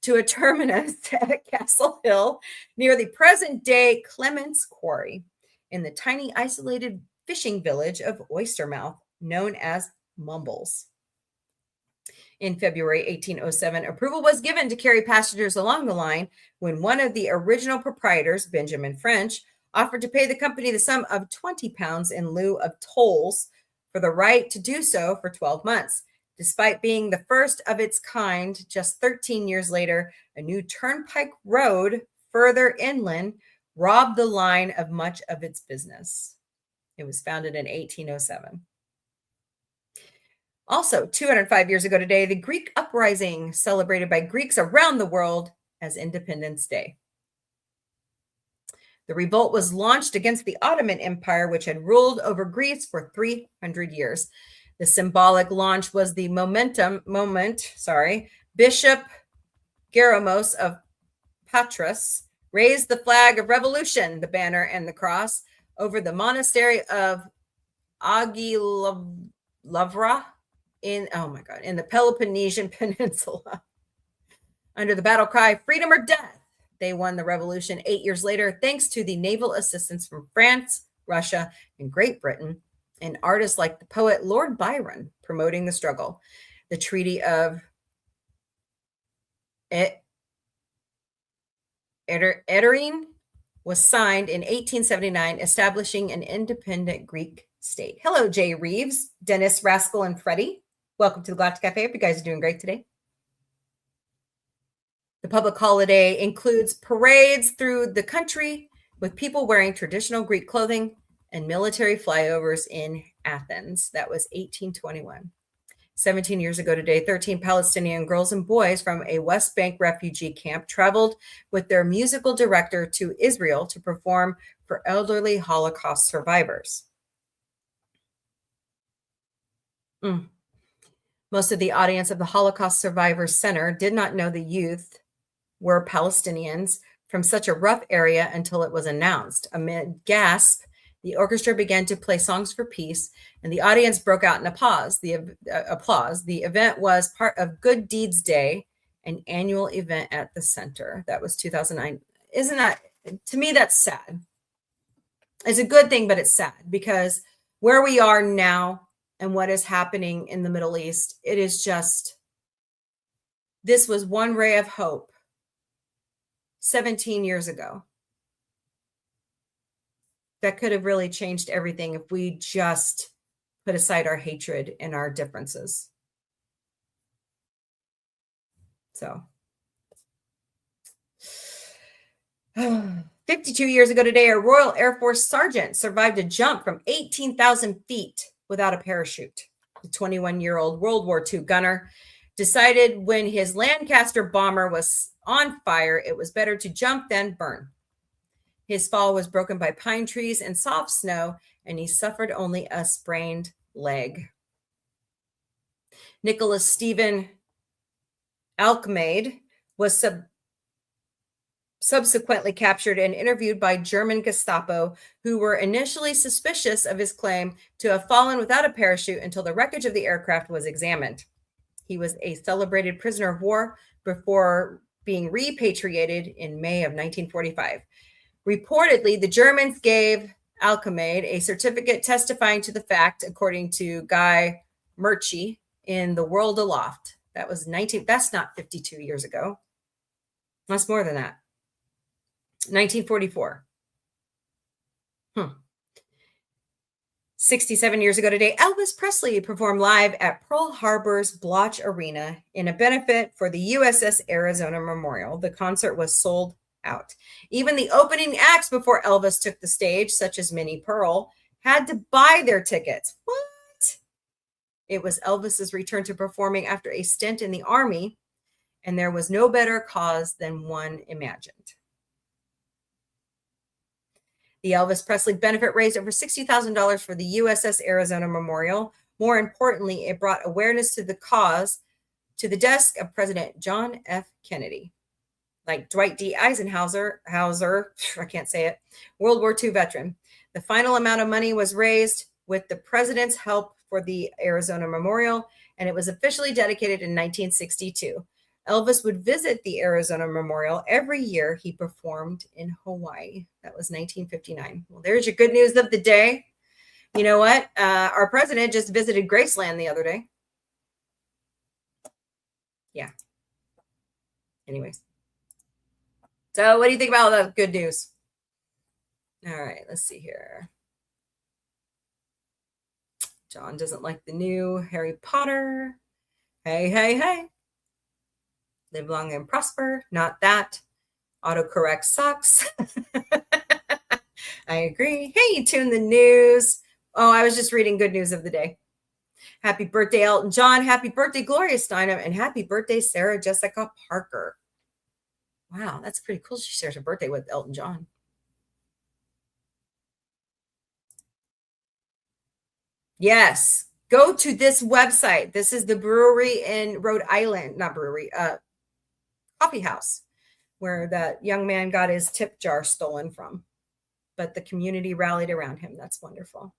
To a terminus at Castle Hill near the present-day Clements Quarry in the tiny isolated fishing village of Oystermouth, known as Mumbles. In February 1807, approval was given to carry passengers along the line when one of the original proprietors, Benjamin French, offered to pay the company the sum of £20 in lieu of tolls for the right to do so for 12 months. Despite being the first of its kind, just 13 years later, a new turnpike road further inland robbed the line of much of its business. It was founded in 1807. Also, 205 years ago today, the Greek uprising, celebrated by Greeks around the world as Independence Day. The revolt was launched against the Ottoman Empire, which had ruled over Greece for 300 years. The symbolic launch was the Bishop Geramos of Patras raised the flag of revolution, the banner and the cross, over the monastery of Agilavra in the Peloponnesian Peninsula. Under the battle cry, freedom or death, they won the revolution 8 years later, thanks to the naval assistance from France, Russia, and Great Britain, and artists like the poet Lord Byron promoting the struggle. The Treaty of Edirne was signed in 1879, establishing an independent Greek state. Hello, Jay Reeves, Dennis, Rascal, and Freddie. Welcome to the Galactic Cafe. Hope you guys are doing great today. The public holiday includes parades through the country with people wearing traditional Greek clothing and military flyovers in Athens. That was 1821. 17 years ago today, 13 Palestinian girls and boys from a West Bank refugee camp traveled with their musical director to Israel to perform for elderly Holocaust survivors. Most of the audience of the Holocaust Survivors Center did not know the youth were Palestinians from such a rough area until it was announced. Amid gasp, the orchestra began to play songs for peace, and the audience broke out in applause. The event was part of Good Deeds Day, an annual event at the center. That was 2009. Isn't that, to me, that's sad. It's a good thing, but it's sad because where we are now and what is happening in the Middle East, it is just, this was one ray of hope 17 years ago that could have really changed everything if we just put aside our hatred and our differences. So 52 years ago today, a Royal Air Force sergeant survived a jump from 18,000 feet without a parachute. The 21-year-old World War II gunner decided when his Lancaster bomber was on fire, it was better to jump than burn. His fall was broken by pine trees and soft snow, and he suffered only a sprained leg. Nicholas Stephen Alkmaid was subsequently captured and interviewed by German Gestapo, who were initially suspicious of his claim to have fallen without a parachute until the wreckage of the aircraft was examined. He was a celebrated prisoner of war before being repatriated in May of 1945. Reportedly, the Germans gave Alkmaid a certificate testifying to the fact, according to Guy Murchie in The World Aloft. That was that's not 52 years ago. That's more than that. 1944. 67 years ago today, Elvis Presley performed live at Pearl Harbor's Bloch Arena in a benefit for the USS Arizona Memorial. The concert was sold out. Even the opening acts before Elvis took the stage, such as Minnie Pearl, had to buy their tickets. What? It was Elvis's return to performing after a stint in the Army, and there was no better cause than one imagined. The Elvis Presley benefit raised over $60,000 for the USS Arizona Memorial. More importantly, it brought awareness to the cause to the desk of President John F. Kennedy. Like Dwight D. Eisenhower, I can't say it, World War II veteran. The final amount of money was raised with the president's help for the Arizona Memorial, and it was officially dedicated in 1962. Elvis would visit the Arizona Memorial every year he performed in Hawaii. That was 1959. Well, there's your good news of the day. You know what? Our president just visited Graceland the other day. Yeah. Anyways. So what do you think about all the good news? All right, let's see here. John doesn't like the new Harry Potter. Hey, hey, hey. Live long and prosper. Not that. Autocorrect sucks. I agree. Hey, tune the news. Oh, I was just reading good news of the day. Happy birthday, Elton John. Happy birthday, Gloria Steinem. And happy birthday, Sarah Jessica Parker. Wow, that's pretty cool. She shares her birthday with Elton John. Yes. Go to this website. This is the brewery in Rhode Island. Not brewery. Coffee house where that young man got his tip jar stolen from. But the community rallied around him. That's wonderful.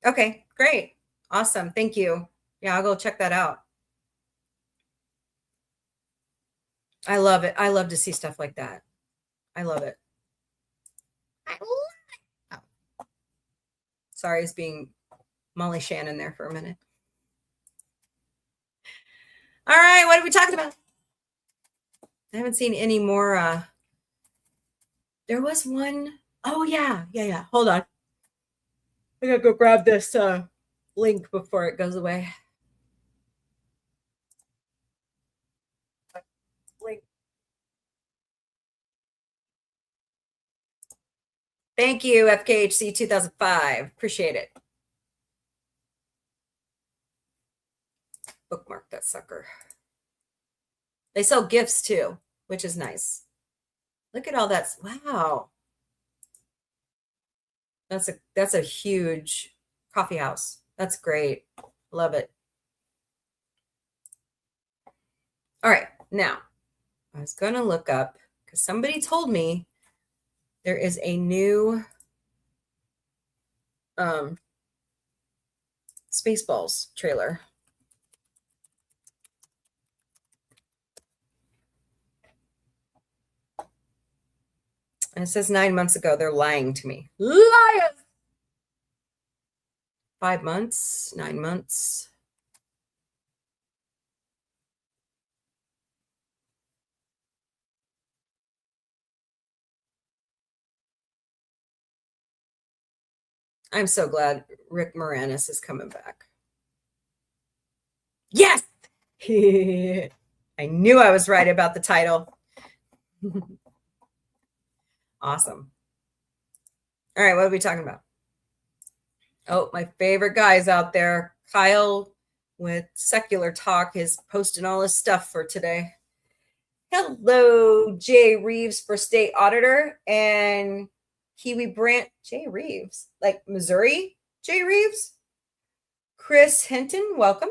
Okay, great. Awesome. Thank you. Yeah, I'll go check that out. I love it. I love to see stuff like that. I love it. Oh. Sorry, it's being Molly Shannon there for a minute. All right, what are we talking about? I haven't seen any more. There was one Oh yeah. Hold on. I gotta go grab this link before it goes away. Link. Thank you, FKHC 2005. Appreciate it. Bookmark that sucker. They sell gifts too, which is nice. Look at all that. Wow. That's a huge coffee house. That's great. Love it. All right. Now, I was going to look up because somebody told me there is a new Spaceballs trailer. And it says 9 months ago. They're lying to me. Liars! 5 months, 9 months. I'm so glad Rick Moranis is coming back. Yes! I knew I was right about the title. Awesome. All right, what are we talking about? Oh, my favorite guy's out there. Kyle with Secular Talk is posting all his stuff for today. Hello, Jay Reeves for State Auditor and Kiwi Brant. Jay Reeves, like Missouri Jay Reeves. Chris Hinton, welcome.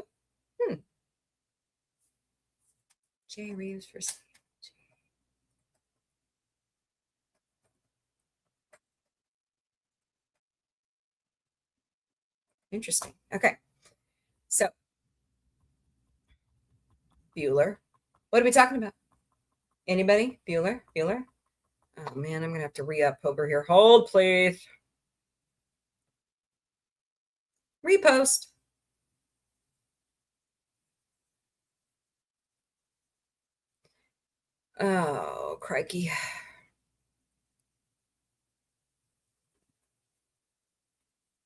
Jay Reeves for State. Interesting. Okay. So, Bueller. What are we talking about? Anybody? Bueller? Oh, man, I'm going to have to re-up over here. Hold, please. Repost. Oh, crikey.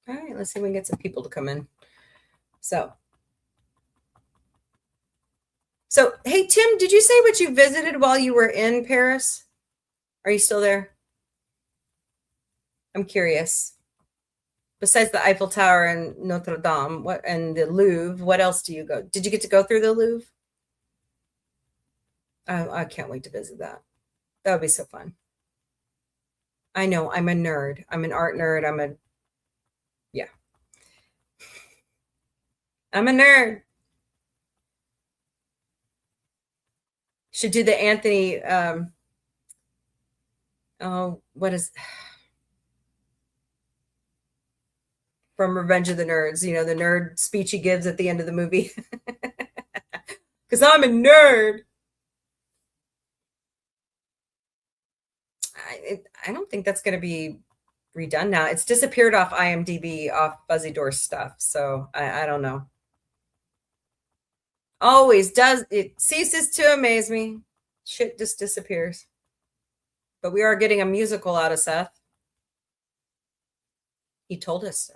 All right, let's see if we can get some people to come in. So, hey, Tim, did you say what you visited while you were in Paris? Are you still there? I'm curious. Besides the Eiffel Tower and Notre Dame, and the Louvre, what else do you go? Did you get to go through the Louvre? I can't wait to visit that. That would be so fun. I know, I'm a nerd. I'm an art nerd. Yeah. I'm a nerd. Should do the Anthony, what is from Revenge of the Nerds, you know, the nerd speech he gives at the end of the movie. Because I'm a nerd. I don't think that's going to be redone now. It's disappeared off IMDb, off Fuzzy Door stuff. So I don't know. Always does. It ceases to amaze me. Shit just disappears. But we are getting a musical out of Seth. He told us so.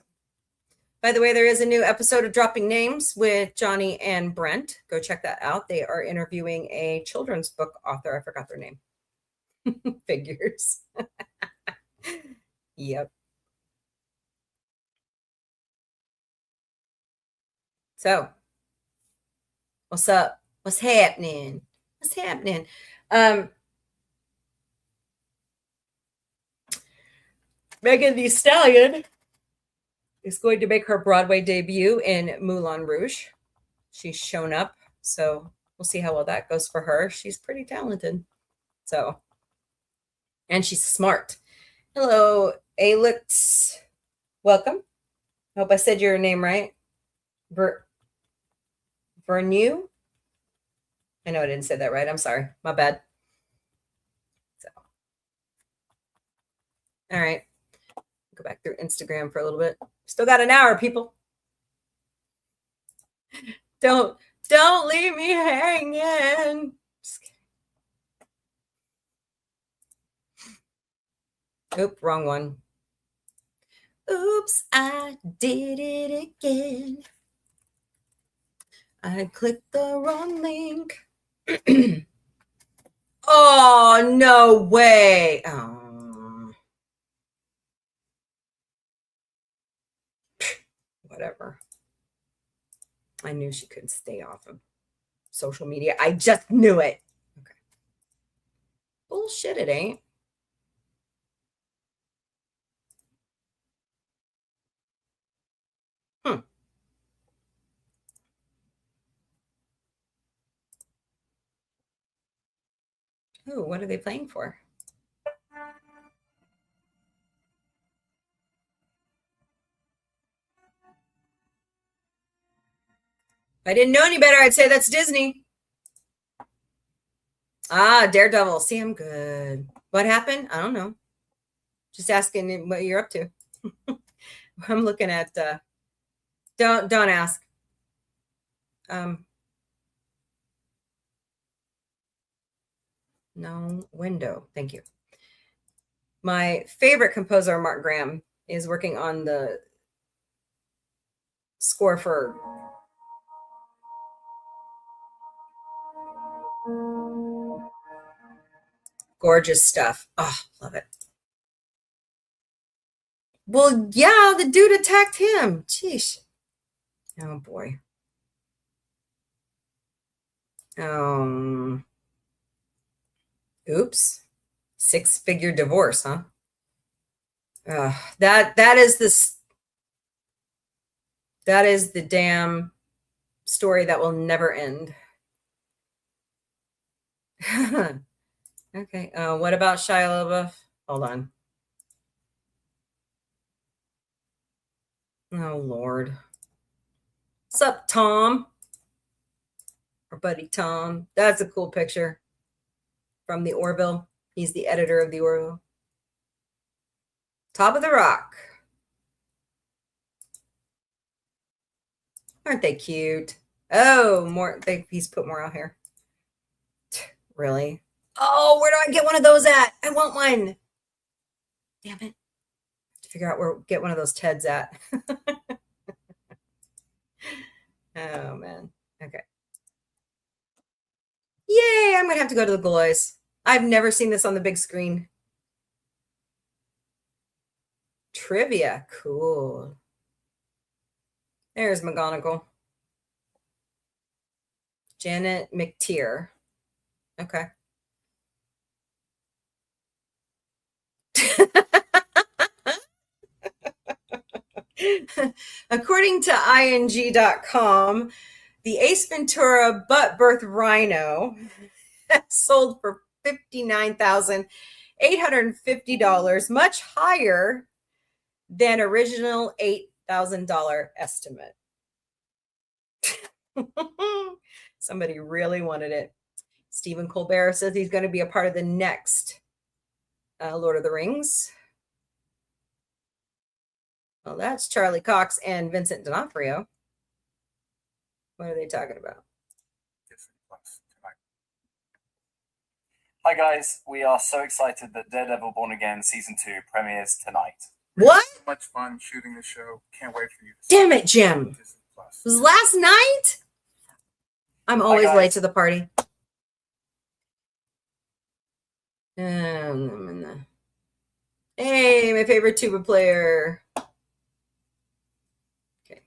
By the way, there is a new episode of Dropping Names with Johnny and Brent. Go check that out. They are interviewing a children's book author. I forgot their name. Figures. Yep. So, what's up? What's happening? Megan Thee Stallion is going to make her Broadway debut in Moulin Rouge. She's shown up, so we'll see how well that goes for her. She's pretty talented. So, and she's smart. Hello, Alex. Welcome. I hope I said your name right. Vernew? I know I didn't say that right. I'm sorry. My bad. So, all right. Go back through Instagram for a little bit. Still got an hour, people. Don't leave me hanging. Just kidding. Oop, wrong one. Oops, I did it again. I clicked the wrong link. Oh, no way. Oh. Whatever. I knew she couldn't stay off of social media. I just knew it. Okay. Bullshit, it ain't. Ooh, what are they playing for? If I didn't know any better, I'd say that's Disney. Ah, Daredevil. See, I'm good. What happened? I don't know. Just asking what you're up to. I'm looking at don't ask. No window. Thank you. My favorite composer, Mark Graham, is working on the score for gorgeous stuff. Oh, love it. Well, yeah, the dude attacked him. Jeez. Oh boy. Oops. 6-figure divorce, huh? That is the damn story that will never end. Okay. What about Shia LaBeouf? Hold on. Oh Lord. What's up, Tom? Our buddy Tom. That's a cool picture from the Orville. He's the editor of the Orville. Top of the Rock. Aren't they cute? Oh, more. He's put more out here. Really? Oh, where do I get one of those at? I want one. Damn it. To figure out where get one of those Teds at. Oh man. Okay. Yay, I'm gonna have to go to the Galois. I've never seen this on the big screen. Trivia. Cool. There's McGonagall. Janet McTeer. Okay. According to ing.com, the Ace Ventura butt birth rhino sold for $59,850, much higher than original $8,000 estimate. Somebody really wanted it. Stephen Colbert says he's going to be a part of the next Lord of the Rings. Well, that's Charlie Cox and Vincent D'Onofrio. What are they talking about? Hi guys, we are so excited that Daredevil Born Again Season 2 premieres tonight. What? So much fun shooting the show. Can't wait for you to Damn it, Jim. It was last night? I'm always late to the party. Hey, my favorite tuba player. Okay.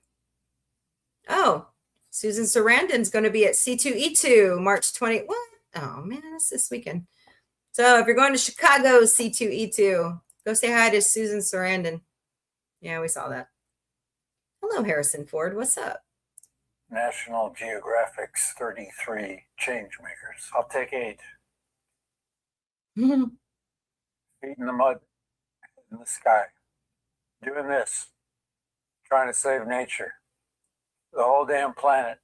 Oh, Susan Sarandon's going to be at C2E2 March 20. What? Oh, man, that's this weekend. So if you're going to Chicago, C2E2, go say hi to Susan Sarandon. Yeah, we saw that. Hello, Harrison Ford. What's up? National Geographic's 33 change makers. I'll take 8. Feet in the mud, in the sky. Doing this. Trying to save nature. The whole damn planet.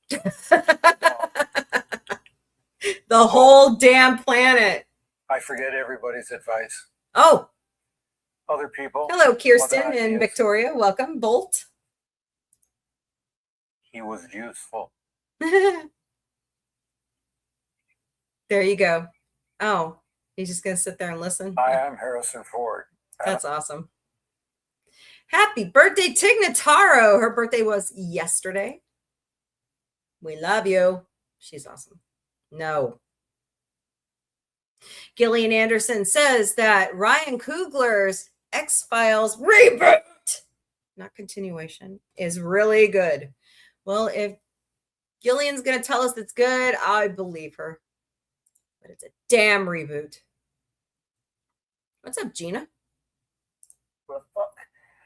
The whole damn planet. I forget everybody's advice. Oh. Other people. Hello, Kirsten and Victoria. Welcome, Bolt. He was useful. There you go. Oh, he's just going to sit there and listen. Hi, I'm Harrison Ford. That's awesome. Happy birthday, Tig Notaro. Her birthday was yesterday. We love you. She's awesome. No. Gillian Anderson says that Ryan Coogler's X-Files reboot, not continuation, is really good. Well, if Gillian's going to tell us it's good, I believe her. But it's a damn reboot. What's up, Gina? Well, fuck.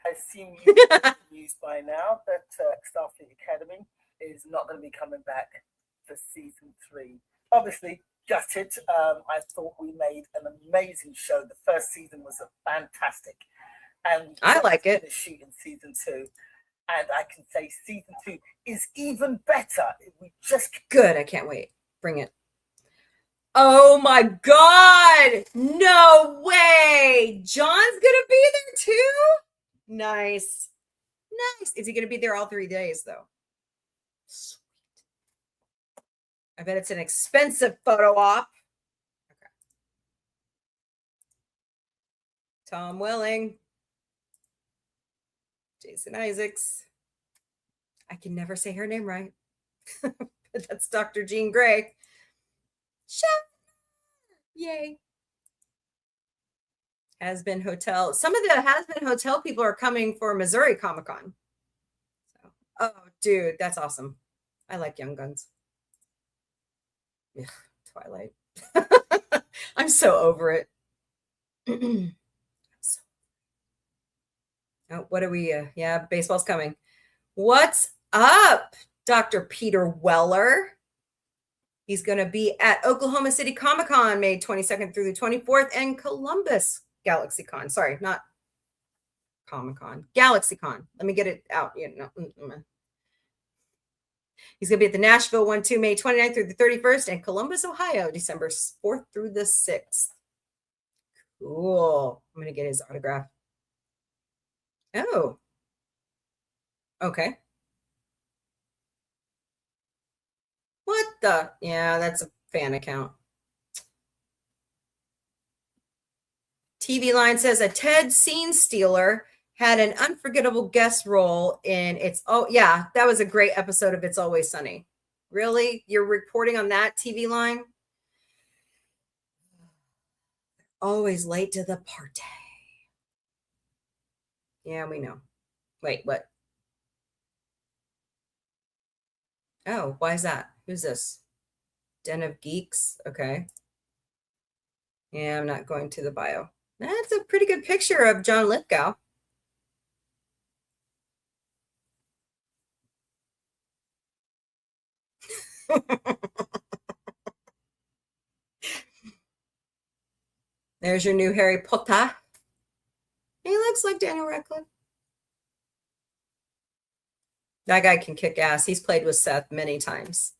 I assume you've used by now that Starfleet Academy is not going to be coming back for season 3. Obviously, gutted. I thought we made an amazing show. The first season was fantastic. And I like it. Shooting season 2. And I can say season 2 is even better. We just Good. I can't wait. Bring it. Oh my God. No way. John's going to be there too? Nice. Nice. Is he going to be there all 3 days though? Sweet. I bet it's an expensive photo op. Okay. Tom Welling. Jason Isaacs. I can never say her name right. But that's Dr. Jean Grey. Chef. Yay. Has Been Hotel. Some of the Has Been Hotel people are coming for Missouri Comic-Con. So, oh, dude, that's awesome. I like Young Guns. Ugh, Twilight. I'm so over it. Oh, what are we? Yeah, baseball's coming. What's up, Dr. Peter Weller? He's going to be at Oklahoma City Comic-Con May 22nd through the 24th and Columbus GalaxyCon. Sorry, not Comic-Con. GalaxyCon. Let me get it out. He's going to be at the Nashville one too, May 29th through the 31st, and Columbus, Ohio, December 4th through the 6th. Cool. I'm going to get his autograph. Oh. Okay. What the? Yeah, that's a fan account. TV Line says a Ted scene stealer had an unforgettable guest role in Oh, yeah, that was a great episode of It's Always Sunny. Really? You're reporting on that, TV Line? Always late to the party. Yeah, we know. Wait, what? Oh, why is that? Who's this? Den of Geeks. Okay. Yeah, I'm not going to the bio. That's a pretty good picture of John Lithgow. There's your new Harry Potter. He looks like Daniel Radcliffe. That guy can kick ass. He's played with Seth many times.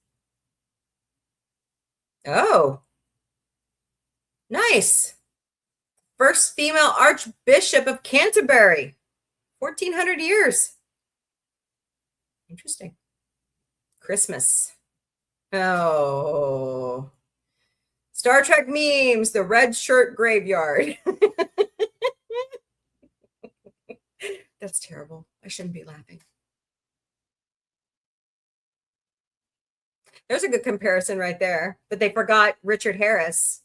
Oh. Nice. First female Archbishop of Canterbury. 1400 years. Interesting. Christmas. Oh. Star Trek memes, the red shirt graveyard. That's terrible. I shouldn't be laughing. There's a good comparison right there, but they forgot Richard Harris.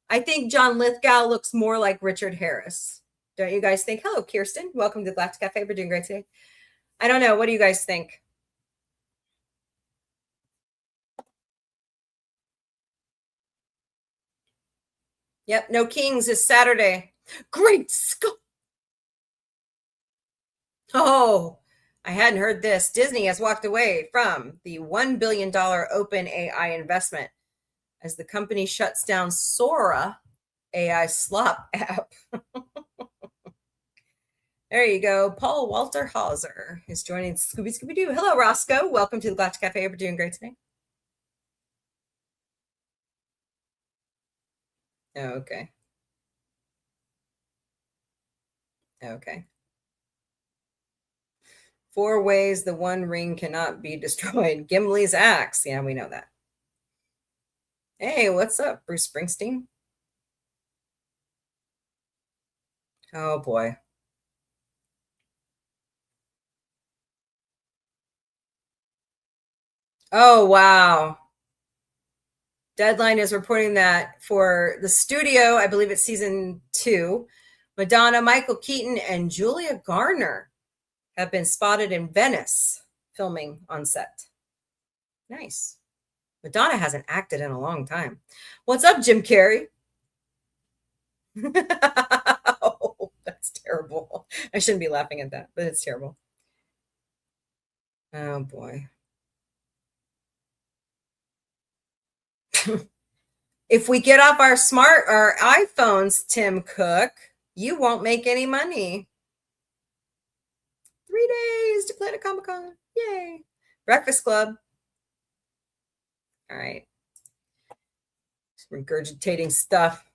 I think John Lithgow looks more like Richard Harris. Don't you guys think? Hello, Kirsten. Welcome to the Galactic Café. We're doing great today. I don't know. What do you guys think? Yep, No Kings is Saturday. Great Scott! Oh, I hadn't heard this. Disney has walked away from the $1 billion open AI investment as the company shuts down Sora AI slop app. There you go. Paul Walter Hauser is joining Scooby-Doo. Hello, Roscoe. Welcome to the Galactic Cafe. We're doing great today. Okay. Okay. 4 ways the One Ring cannot be destroyed. Gimli's axe. Yeah, we know that. Hey, what's up, Bruce Springsteen? Oh boy. Oh wow. Deadline is reporting that for the studio, I believe it's season 2, Madonna, Michael Keaton, and Julia Garner have been spotted in Venice filming on set. Nice. Madonna hasn't acted in a long time. What's up, Jim Carrey? Oh, that's terrible. I shouldn't be laughing at that, but it's terrible. Oh boy. If we get off our iPhones, Tim Cook, you won't make any money. 3 days to Planet Comic-Con. Yay. Breakfast Club. All right. Just regurgitating stuff.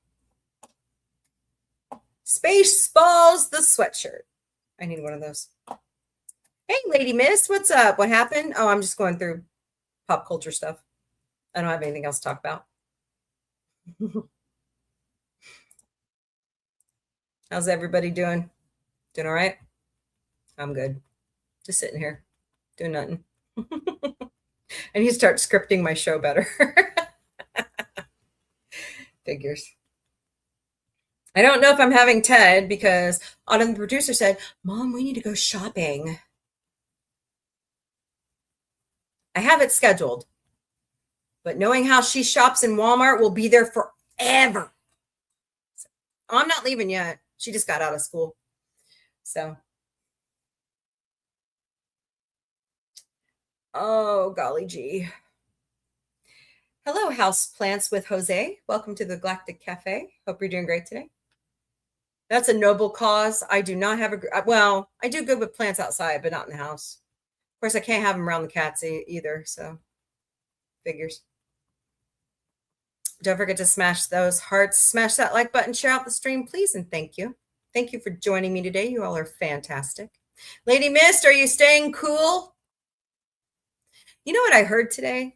Spaceballs, the sweatshirt. I need one of those. Hey, Lady Miss, what's up? What happened? Oh, I'm just going through pop culture stuff. I don't have anything else to talk about. How's everybody doing? Doing all right? I'm good. Just sitting here, doing nothing. I need to start scripting my show better. Figures. I don't know if I'm having Ted because Autumn, the producer, said, Mom, we need to go shopping. I have it scheduled. But knowing how she shops in Walmart, will be there forever. So, I'm not leaving yet. She just got out of school. So. Oh, golly gee. Hello, house plants with Jose. Welcome to the Galactic Café. Hope you're doing great today. That's a noble cause. I do not have well, I do good with plants outside, but not in the house. Of course, I can't have them around the cats either, so figures. Don't forget to smash those hearts, smash that like button, share out the stream, please, and thank you. Thank you for joining me today. You all are fantastic. Lady Mist, are you staying cool? You know what I heard today?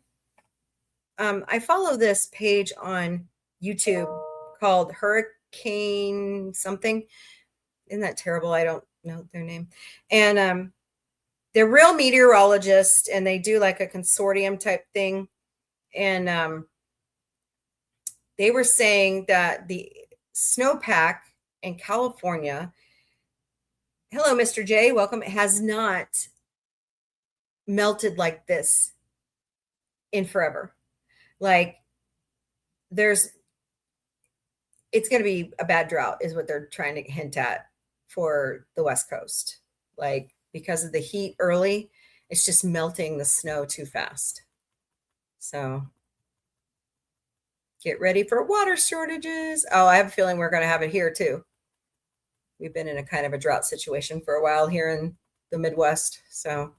I follow this page on YouTube called Hurricane something. Isn't that terrible? I don't know their name. And they're real meteorologists, and they do like a consortium type thing. And they were saying that the snowpack in California, hello, Mr. J, welcome, has not melted like this in forever. Like it's going to be a bad drought is what they're trying to hint at for the West Coast. Like because of the heat early, it's just melting the snow too fast. So get ready for water shortages. Oh, I have a feeling we're going to have it here too. We've been in a kind of a drought situation for a while here in the Midwest. So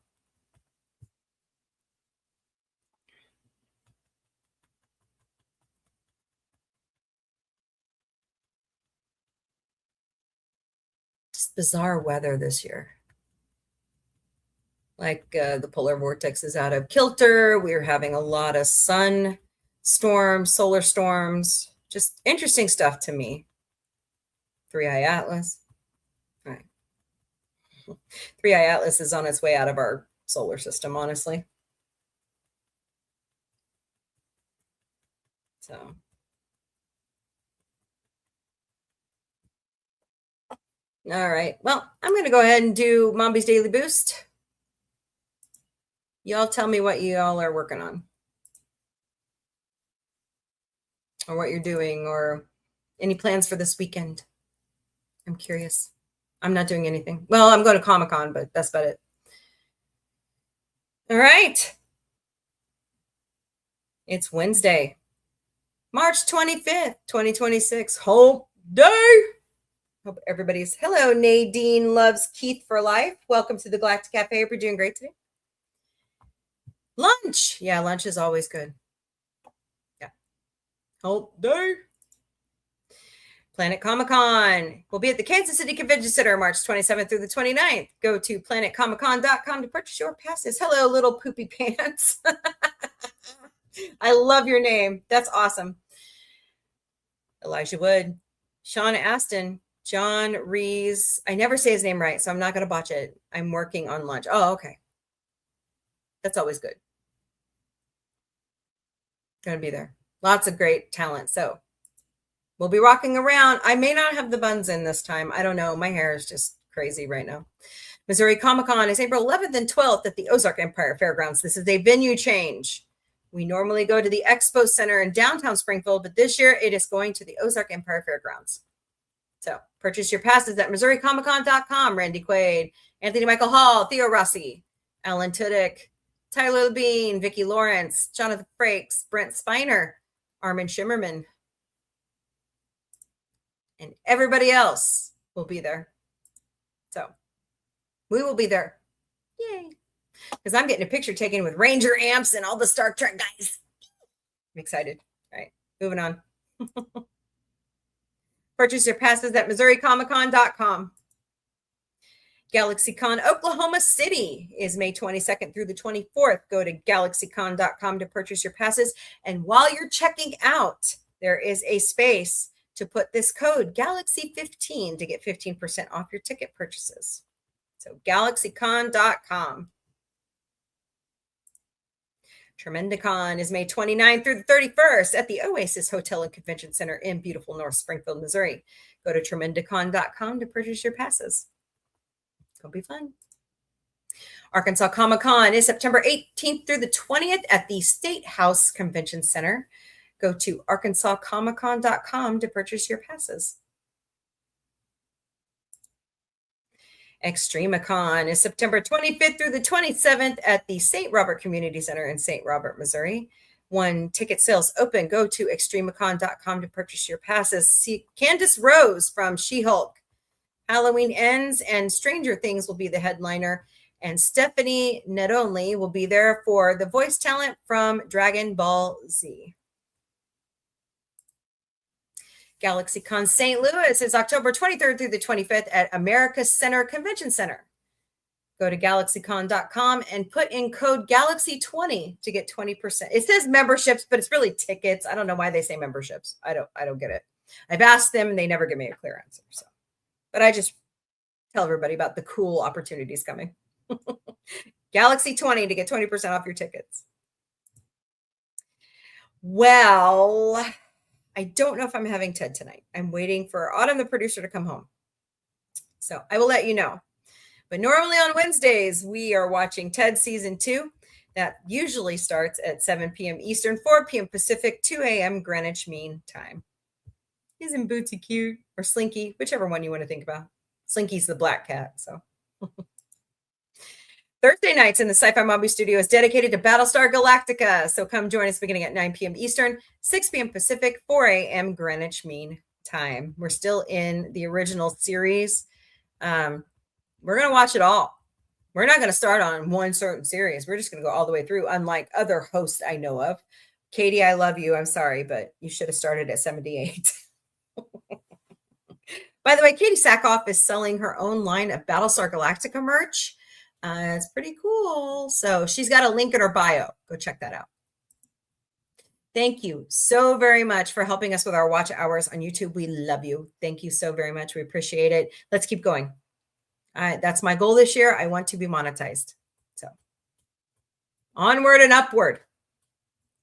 just bizarre weather this year. Like the polar vortex is out of kilter. We're having a lot of sun storms, solar storms, just interesting stuff to me. 3i Atlas. All right. 3i Atlas is on its way out of our solar system, honestly. So. All right. Well, I'm going to go ahead and do Mombie's Daily Boost. Y'all tell me what y'all are working on. Or what you're doing, or any plans for this weekend. I'm curious. I'm not doing anything. Well, I'm going to Comic-Con, but that's about it. All right. It's Wednesday, March 25th, 2026. Hump Day. Hope everybody's... Hello, Nadine loves Keith for life. Welcome to the Galactic Cafe. Hope you're doing great today. Lunch. Yeah, lunch is always good. Yeah. Hump Day. Planet Comic-Con. We'll be at the Kansas City Convention Center March 27th through the 29th. Go to planetcomiccon.com to purchase your passes. Hello, little poopy pants. I love your name. That's awesome. Elijah Wood. Sean Aston. John Rees. I never say his name right, so I'm not going to botch it. I'm working on lunch. Oh, okay. That's always good. Going to be there. Lots of great talent. So we'll be rocking around. I may not have the buns in this time. I don't know. My hair is just crazy right now. Missouri Comic-Con is April 11th and 12th at the Ozark Empire Fairgrounds. This is a venue change. We normally go to the Expo Center in downtown Springfield, but this year it is going to the Ozark Empire Fairgrounds. So purchase your passes at MissouriComicCon.com. Randy Quaid, Anthony Michael Hall, Theo Rossi, Alan Tudyk, Tyler Labine, Vicki Lawrence, Jonathan Frakes, Brent Spiner, Armin Shimmerman, and everybody else will be there. So we will be there. Yay. Because I'm getting a picture taken with Ranger amps and all the Star Trek guys. I'm excited. All right, moving on. Purchase your passes at MissouriComicCon.com. GalaxyCon Oklahoma City is May 22nd through the 24th. Go to GalaxyCon.com to purchase your passes. And while you're checking out, there is a space to put this code Galaxy15 to get 15% off your ticket purchases. So GalaxyCon.com. Tremendicon is May 29th through the 31st at the Oasis Hotel and Convention Center in beautiful North Springfield, Missouri. Go to Tremendicon.com to purchase your passes. It's going to be fun. Arkansas Comic-Con is September 18th through the 20th at the State House Convention Center. Go to ArkansasComicCon.com to purchase your passes. Extremicon is September 25th through the 27th at the St. Robert Community Center in St. Robert, Missouri. When ticket sales open, go to Extremicon.com to purchase your passes. See Candace Rose from She-Hulk. Halloween Ends and Stranger Things will be the headliner. And Stephanie Nedonly will be there for the voice talent from Dragon Ball Z. GalaxyCon St. Louis is October 23rd through the 25th at America Center Convention Center. Go to GalaxyCon.com and put in code Galaxy20 to get 20%. It says memberships, but it's really tickets. I don't know why they say memberships. I don't get it. I've asked them and they never give me a clear answer. So, but I just tell everybody about the cool opportunities coming. Galaxy20 to get 20% off your tickets. Well, I don't know if I'm having Ted tonight. I'm waiting for Autumn, the producer, to come home. So I will let you know. But normally on Wednesdays, we are watching Ted Season 2. That usually starts at 7 p.m. Eastern, 4 p.m. Pacific, 2 a.m. Greenwich Mean Time. Isn't Bootsy cute? Or Slinky, whichever one you want to think about. Slinky's the black cat, so. Thursday nights in the Sci-Fi Mombie studio is dedicated to Battlestar Galactica. So come join us beginning at 9 p.m. Eastern, 6 p.m. Pacific, 4 a.m. Greenwich Mean Time. We're still in the original series. We're going to watch it all. We're not going to start on one certain series. We're just going to go all the way through, unlike other hosts I know of. Katie, I love you. I'm sorry, but you should have started at 78. By the way, Katie Sackhoff is selling her own line of Battlestar Galactica merch. It's pretty cool. So she's got a link in her bio. Go check that out. Thank you so very much for helping us with our watch hours on YouTube. We love you. Thank you so very much. We appreciate it. Let's keep going. That's my goal this year. I want to be monetized. So onward and upward.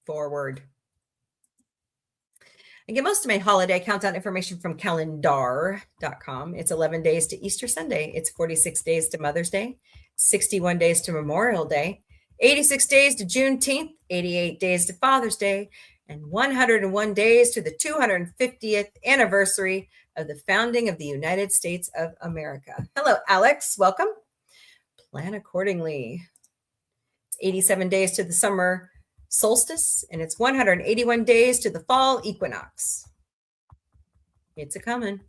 Forward. I get most of my holiday countdown information from calendar.com. It's 11 days to Easter Sunday. It's 46 days to Mother's Day, 61 days to Memorial Day, 86 days to Juneteenth, 88 days to Father's Day, and 101 days to the 250th anniversary of the founding of the United States of America. Hello, Alex. Welcome. Plan accordingly. It's 87 days to the summer solstice, and it's 181 days to the fall equinox. It's a coming.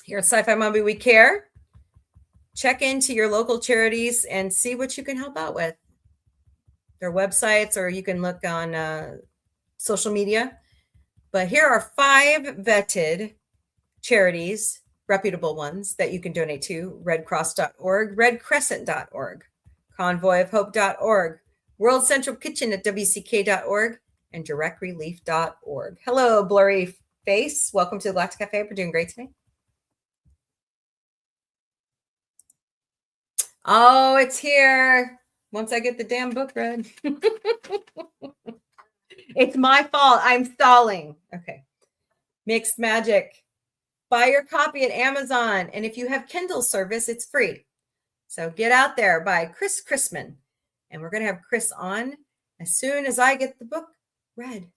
Here at Sci-Fi Mombie, we care. Check into your local charities and see what you can help out with. Their websites, or you can look on social media. But here are 5 vetted charities, reputable ones, that you can donate to. redcross.org, redcrescent.org, convoyofhope.org, World Central Kitchen at wck.org, and directrelief.org. Hello, blurry face. Welcome to the Galactic Cafe. We're doing great today. Oh, it's here. Once I get the damn book read. It's my fault. I'm stalling. Okay. Mixed Magic. Buy your copy at Amazon. And if you have Kindle service, it's free. So get out there by Chris Chrisman. And we're going to have Chris on as soon as I get the book read.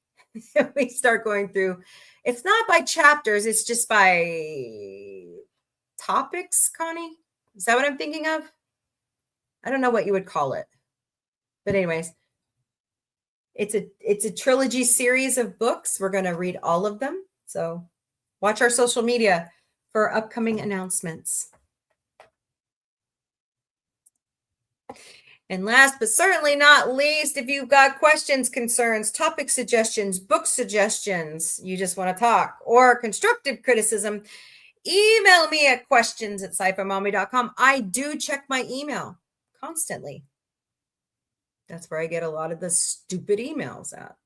We start going through. It's not by chapters. It's just by topics, Connie. Is that what I'm thinking of? I don't know what you would call it. But anyways, it's a trilogy series of books. We're going to read all of them. So watch our social media for upcoming announcements. And last but certainly not least, if you've got questions, concerns, topic suggestions, book suggestions, you just want to talk, or constructive criticism, email me at questions@sci-fi-mombie.com. I do check my email constantly. That's where I get a lot of the stupid emails at.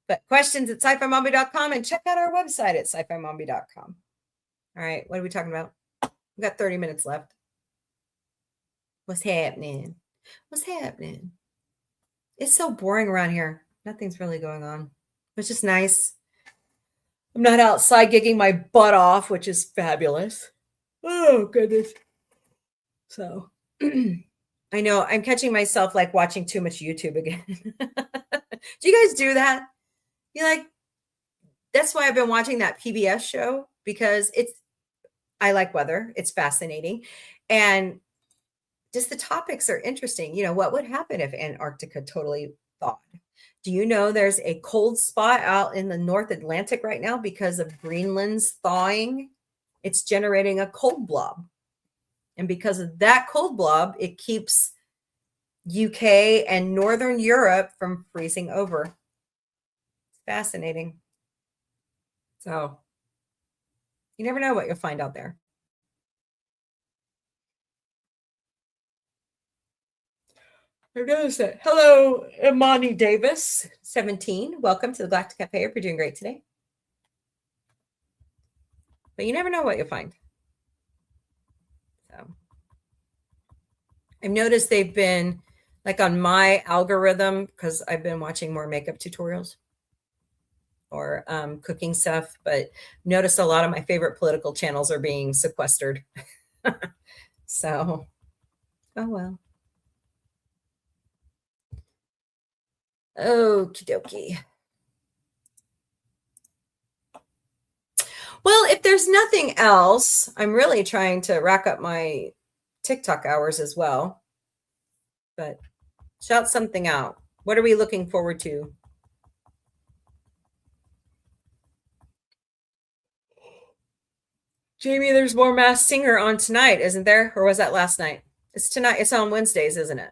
But questions@sci-fi-mombie.com, and check out our website at sci-fi-mombie.com. All right, what are we talking about? We've got 30 minutes left. What's happening? What's happening? It's so boring around here. Nothing's really going on, which is nice. I'm not outside gigging my butt off, which is fabulous. Oh, goodness. So I know I'm catching myself like watching too much YouTube again. Do you guys do that? You're like, that's why I've been watching that PBS show, because I like weather. It's fascinating. And just the topics are interesting. You know, what would happen if Antarctica totally thawed? Do you know there's a cold spot out in the North Atlantic right now because of Greenland's thawing? It's generating a cold blob. And because of that cold blob, it keeps UK and Northern Europe from freezing over. It's fascinating. So you never know what you'll find out there. I noticed it. Hello, Imani Davis, 17. Welcome to the Galactic Cafe. Hope you're doing great today. But you never know what you'll find. So I've noticed they've been like on my algorithm, because I've been watching more makeup tutorials or cooking stuff, but noticed a lot of my favorite political channels are being sequestered. So, oh well. Okie dokie. Well, if there's nothing else, I'm really trying to rack up my TikTok hours as well. But shout something out. What are we looking forward to? Jamie, there's more Masked Singer on tonight, isn't there? Or was that last night? It's tonight. It's on Wednesdays, isn't it?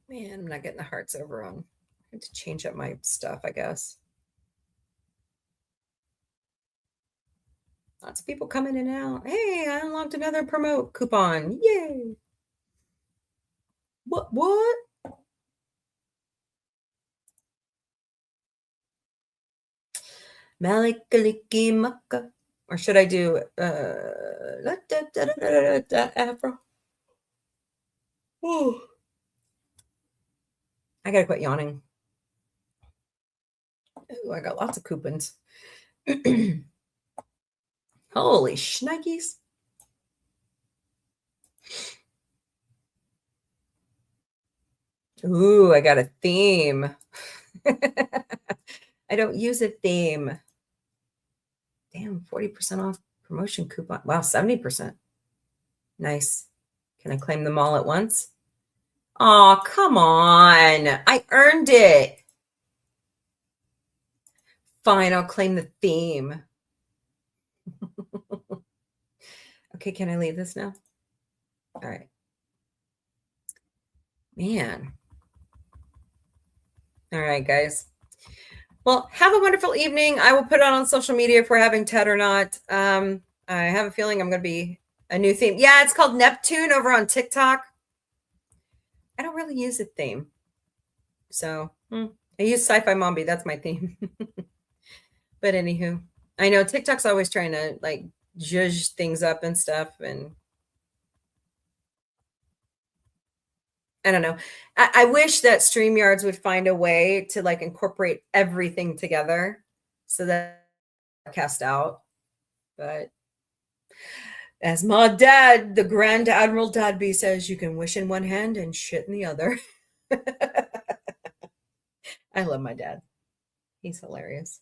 Man, I'm not getting the hearts over on. I have to change up my stuff, I guess. Lots of people coming in and out. Hey, I unlocked another promote coupon. Yay. What? Malikaliki Maka. Or should I do Afro? Ooh. I gotta quit yawning. Ooh, I got lots of coupons. Holy shnikes. Ooh, I got a theme. I don't use a theme. Damn, 40% off promotion coupon. Wow, 70%. Nice. Can I claim them all at once? Oh, come on. I earned it. Fine, I'll claim the theme. Okay, can I leave this now? All right. Man. All right, guys. Well, have a wonderful evening. I will put it on social media if we're having TED or not. I have a feeling I'm going to be a new theme. Yeah, it's called Neptune over on TikTok. I don't really use a theme. So I use Sci-Fi Mombie. That's my theme. But anywho, I know TikTok's always trying to like zhuzh things up and stuff. And I don't know. I wish that StreamYards would find a way to like incorporate everything together so that cast out. But as my dad, the Grand Admiral Dadby says, you can wish in one hand and shit in the other. I love my dad. He's hilarious.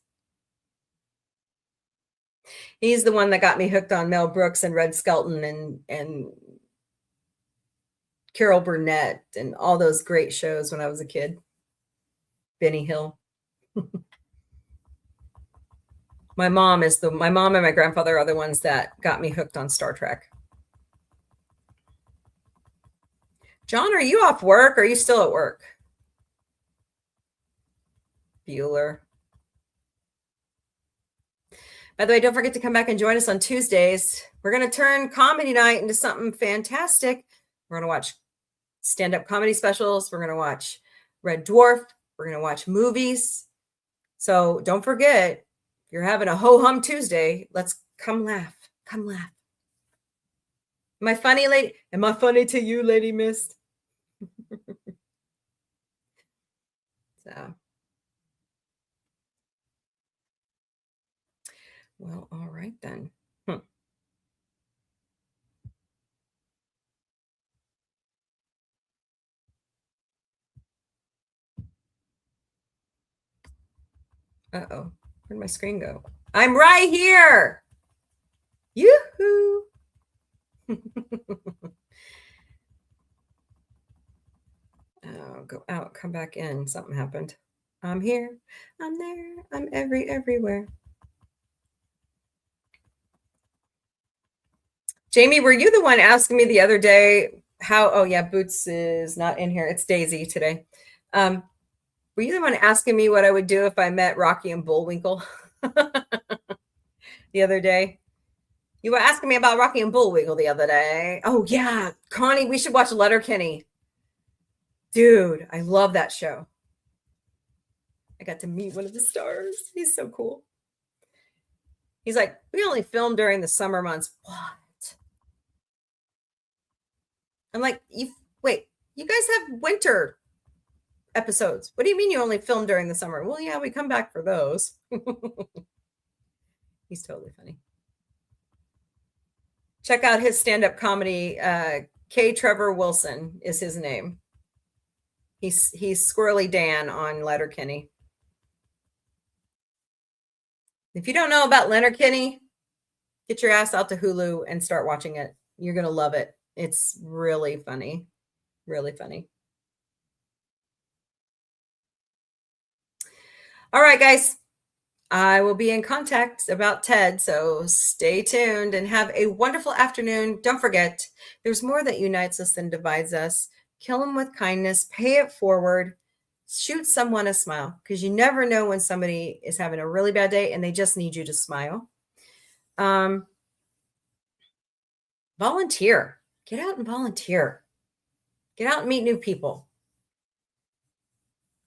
He's the one that got me hooked on Mel Brooks and Red Skelton and Carol Burnett and all those great shows when I was a kid. Benny Hill. My mom and my grandfather are the ones that got me hooked on Star Trek. John, are you off work or are you still at work? Bueller. By the way, don't forget to come back and join us on Tuesdays. We're going to turn comedy night into something fantastic. We're going to watch stand-up comedy specials. We're going to watch Red Dwarf. We're going to watch movies. So don't forget, if you're having a ho-hum Tuesday, let's come laugh. Come laugh. Am I funny, lady? Am I funny to you, Lady Mist? So. Well, all right then. Uh-oh. Where'd my screen go? I'm right here. Yoo-hoo. Oh, go out, come back in. Something happened. I'm here. I'm there. I'm everywhere. Jamie, were you the one asking me the other day how, oh yeah, Boots is not in here. It's Daisy today. Were you the one asking me what I would do if I met Rocky and Bullwinkle the other day? You were asking me about Rocky and Bullwinkle the other day. Oh yeah, Connie, we should watch Letterkenny. Dude, I love that show. I got to meet one of the stars. He's so cool. He's like, we only film during the summer months. What? I'm like, wait, you guys have winter episodes. What do you mean you only film during the summer? Well, yeah, we come back for those. He's totally funny. Check out his stand-up comedy. K. Trevor Wilson is his name. He's Squirrely Dan on Letterkenny. If you don't know about Letterkenny, get your ass out to Hulu and start watching it. You're going to love it. It's really funny. Really funny. All right, guys. I will be in contact about Ted, so stay tuned and have a wonderful afternoon. Don't forget, there's more that unites us than divides us. Kill them with kindness. Pay it forward. Shoot someone a smile, because you never know when somebody is having a really bad day and they just need you to smile. Volunteer. Get out and volunteer. Get out and meet new people.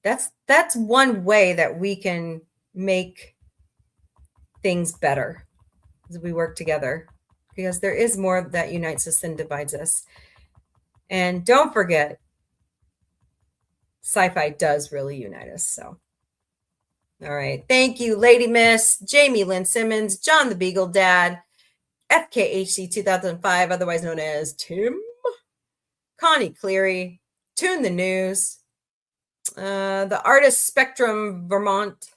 That's one way that we can make things better as we work together, because there is more that unites us than divides us. And don't forget, sci-fi does really unite us. So, all right. Thank you, Lady Miss, Jamie Lynn Simmons, John the Beagle Dad, FKHC 2005, otherwise known as Tim, Connie Cleary, Tune the News, the Artist Spectrum Vermont,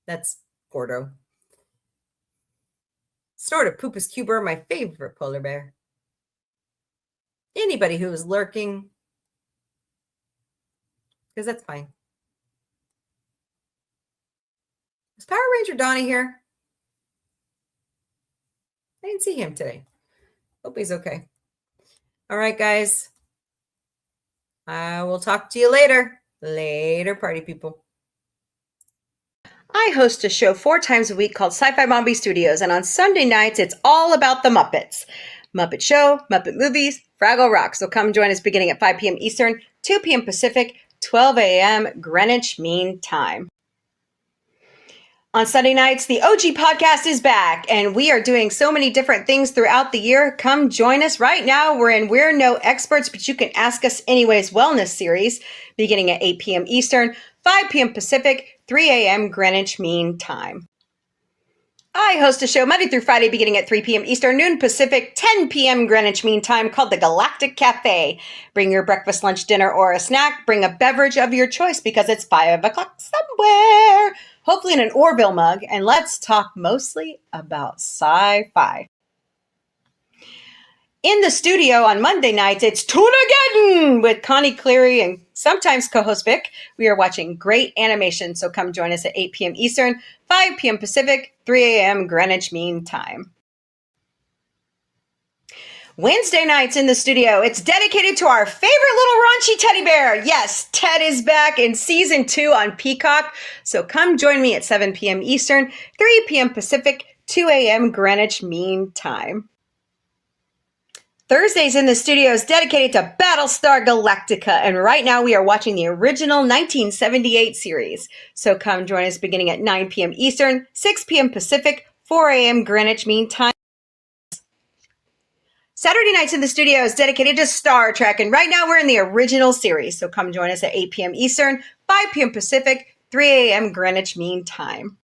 that's Gordo, Snort of Poopus Cuber, my favorite polar bear, anybody who is lurking, because that's fine. Is Power Ranger Donnie here? I didn't see him today. Hope he's okay. All right, guys. I will talk to you later. Later, party people. I host a show 4 times a week called Sci-Fi Mombie Studios, and on Sunday nights, it's all about the Muppets. Muppet Show, Muppet Movies, Fraggle Rock. So come join us beginning at 5 p.m. Eastern, 2 p.m. Pacific, 12 a.m. Greenwich Mean Time. On Sunday nights, the OG podcast is back, and we are doing so many different things throughout the year. Come join us right now. We're no experts, but you can ask us anyways wellness series beginning at 8 p.m. Eastern, 5 p.m. Pacific, 3 a.m. Greenwich Mean Time. I host a show Monday through Friday beginning at 3 p.m. Eastern, noon Pacific, 10 p.m. Greenwich Mean Time called the Galactic Café. Bring your breakfast, lunch, dinner, or a snack. Bring a beverage of your choice because it's 5 o'clock somewhere, hopefully in an Orville mug, and let's talk mostly about sci-fi. In the studio on Monday nights, it's Tuna-geddon with Connie Cleary and sometimes co-host Vic. We are watching great animation, so come join us at 8 p.m. Eastern, 5 p.m. Pacific, 3 a.m. Greenwich Mean Time. Wednesday nights in the studio, it's dedicated to our favorite little raunchy teddy bear. Yes, Ted is back in season 2 on Peacock, so come join me at 7 p.m. Eastern, 3 p.m. Pacific, 2 a.m. Greenwich Mean Time. Thursdays in the studio is dedicated to Battlestar Galactica, and right now we are watching the original 1978 series. So come join us beginning at 9 p.m. Eastern, 6 p.m. Pacific, 4 a.m. Greenwich Mean Time. Saturday nights in the studio is dedicated to Star Trek, and right now we're in the original series. So come join us at 8 p.m. Eastern, 5 p.m. Pacific, 3 a.m. Greenwich Mean Time.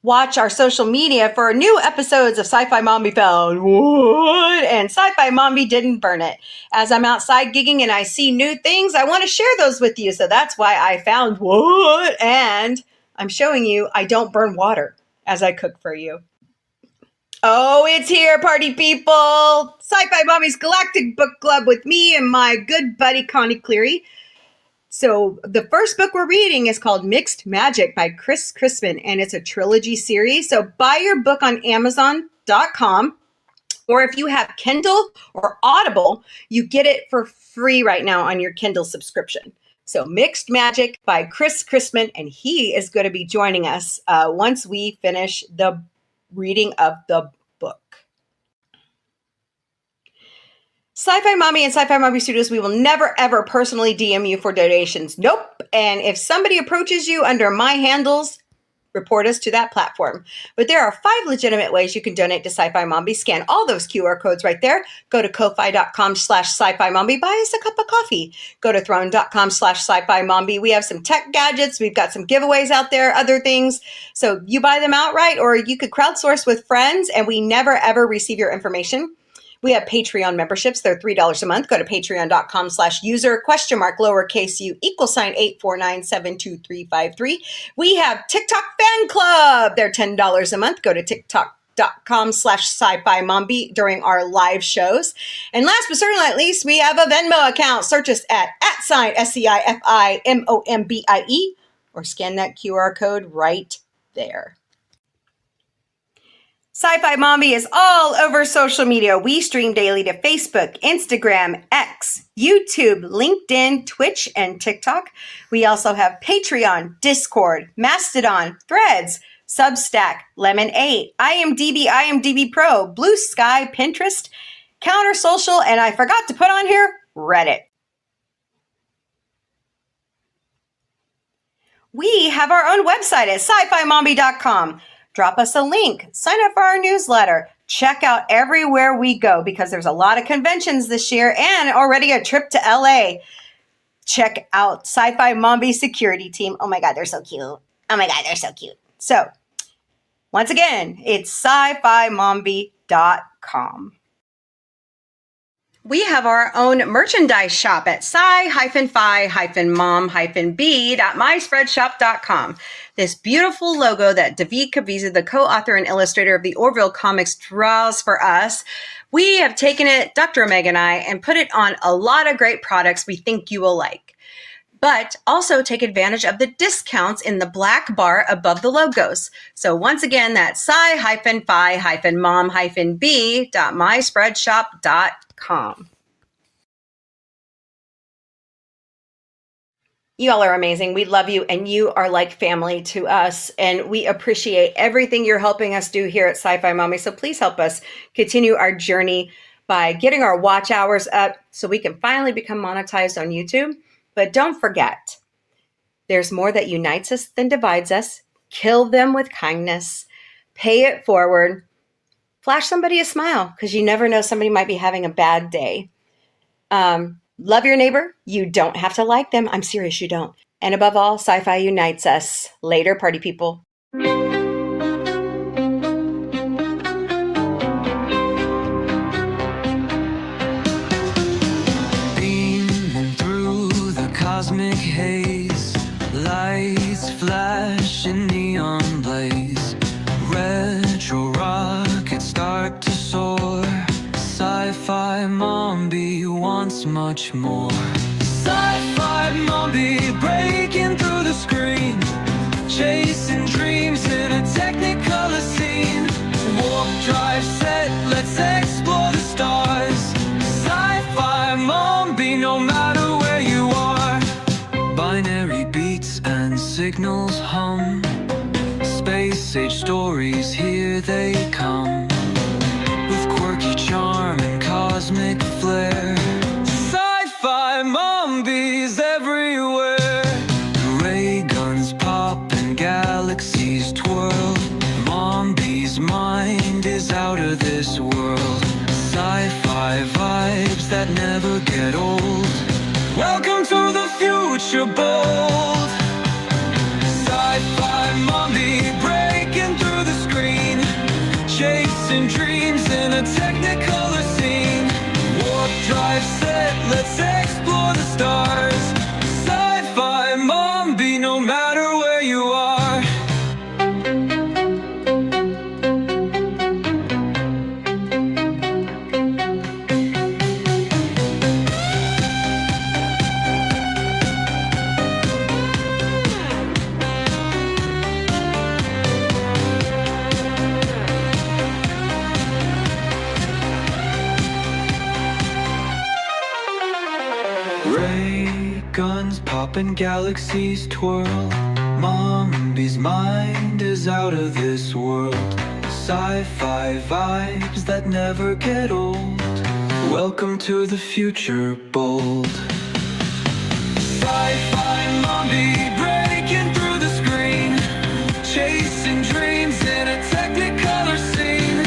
Watch our social media for new episodes of Sci-Fi Mombie Found What? And Sci-Fi Mombie Didn't Burn It. As I'm outside gigging and I see new things, I want to share those with you. So that's why I found what? And I'm showing you I don't burn water as I cook for you. Oh, it's here, party people. Sci-Fi Mombie's Galactic Book Club with me and my good buddy Connie Cleary. So the first book we're reading is called Mixed Magic by Chris Crispin, and it's a trilogy series. So buy your book on Amazon.com, or if you have Kindle or Audible, you get it for free right now on your Kindle subscription. So Mixed Magic by Chris Crispin, and he is going to be joining us once we finish the reading of the book. Sci-Fi Mombie and Sci-Fi Mombie Studios, we will never, ever personally DM you for donations. Nope. And if somebody approaches you under my handles, report us to that platform. But there are 5 legitimate ways you can donate to Sci-Fi Mombie. Scan all those QR codes right there. Go to ko-fi.com/sci-fi mombie. Buy us a cup of coffee. Go to throne.com/sci-fi mombie. We have some tech gadgets. We've got some giveaways out there, other things. So you buy them outright, or you could crowdsource with friends, and we never, ever receive your information. We have Patreon memberships. They're $3 a month. Go to patreon.com/user *lowercase u =849722353. We have TikTok Fan Club. They're $10 a month. Go to tiktok.com/sci-fi mombie during our live shows. And last but certainly not least, we have a Venmo account. Search us at @SciFiMombie, or scan that QR code right there. Sci-Fi Mombie is all over social media. We stream daily to Facebook, Instagram, X, YouTube, LinkedIn, Twitch, and TikTok. We also have Patreon, Discord, Mastodon, Threads, Substack, Lemon8, IMDb Pro, Blue Sky, Pinterest, Counter Social, and I forgot to put on here, Reddit. We have our own website at sci-fi-mombie.com. Drop us a link, sign up for our newsletter, check out everywhere we go because there's a lot of conventions this year and already a trip to LA. Check out Sci-Fi Mombie security team. Oh my God, they're so cute. Oh my God, they're so cute. So once again, it's sci-fi-mombie.com. We have our own merchandise shop at sci-fi-mom-b.myspreadshop.com. This beautiful logo that David Caviezel, the co-author and illustrator of the Orville comics, draws for us. We have taken it, Dr. Omega and I, and put it on a lot of great products we think you will like. But also take advantage of the discounts in the black bar above the logos. So once again, that's sci-fi-mom-b.myspreadshop.com. You all are amazing. We love you, and you are like family to us. And we appreciate everything you're helping us do here at Sci-Fi Mommy. So please help us continue our journey by getting our watch hours up so we can finally become monetized on YouTube. But don't forget, there's more that unites us than divides us. Kill them with kindness. Pay it forward. Flash somebody a smile, because you never know, somebody might be having a bad day. Love your neighbor. You don't have to like them. I'm serious, you don't. And above all, sci-fi unites us. Later, party people. Beaming through the cosmic haze, lights flash in neon blaze, retro rockets start to soar. Sci-fi Mombie wants much more. Sci-fi Mombie breaking through the screen, chasing dreams in a technicolor scene. Warp drive set, let's explore the stars. Sci-fi Mombie, no matter where you are. Binary beats and signals hum, space age stories, here they come. Quirky charm and cosmic flair, sci-fi Mombies everywhere. Ray guns pop and galaxies twirl. Mombie's mind is out of this world. Sci-fi vibes that never get old. Welcome to the future, bold. Sci-fi Mombie breaking through the screen, chasing dreams in a technicolor scene. Warp drive set, let's explore the stars. Sci-fi Mombie, no matter where you are. Ray guns pop and galaxies twirl. Mombie's mind is out of this world. Sci-fi vibes that never get old. Welcome to the future, bold. Sci-fi Mombie breaking through the screen, chasing dreams in a technicolor scene.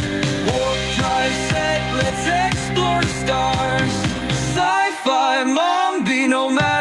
Warp drive set, let's explore the stars. Sci-fi Mombie, no matter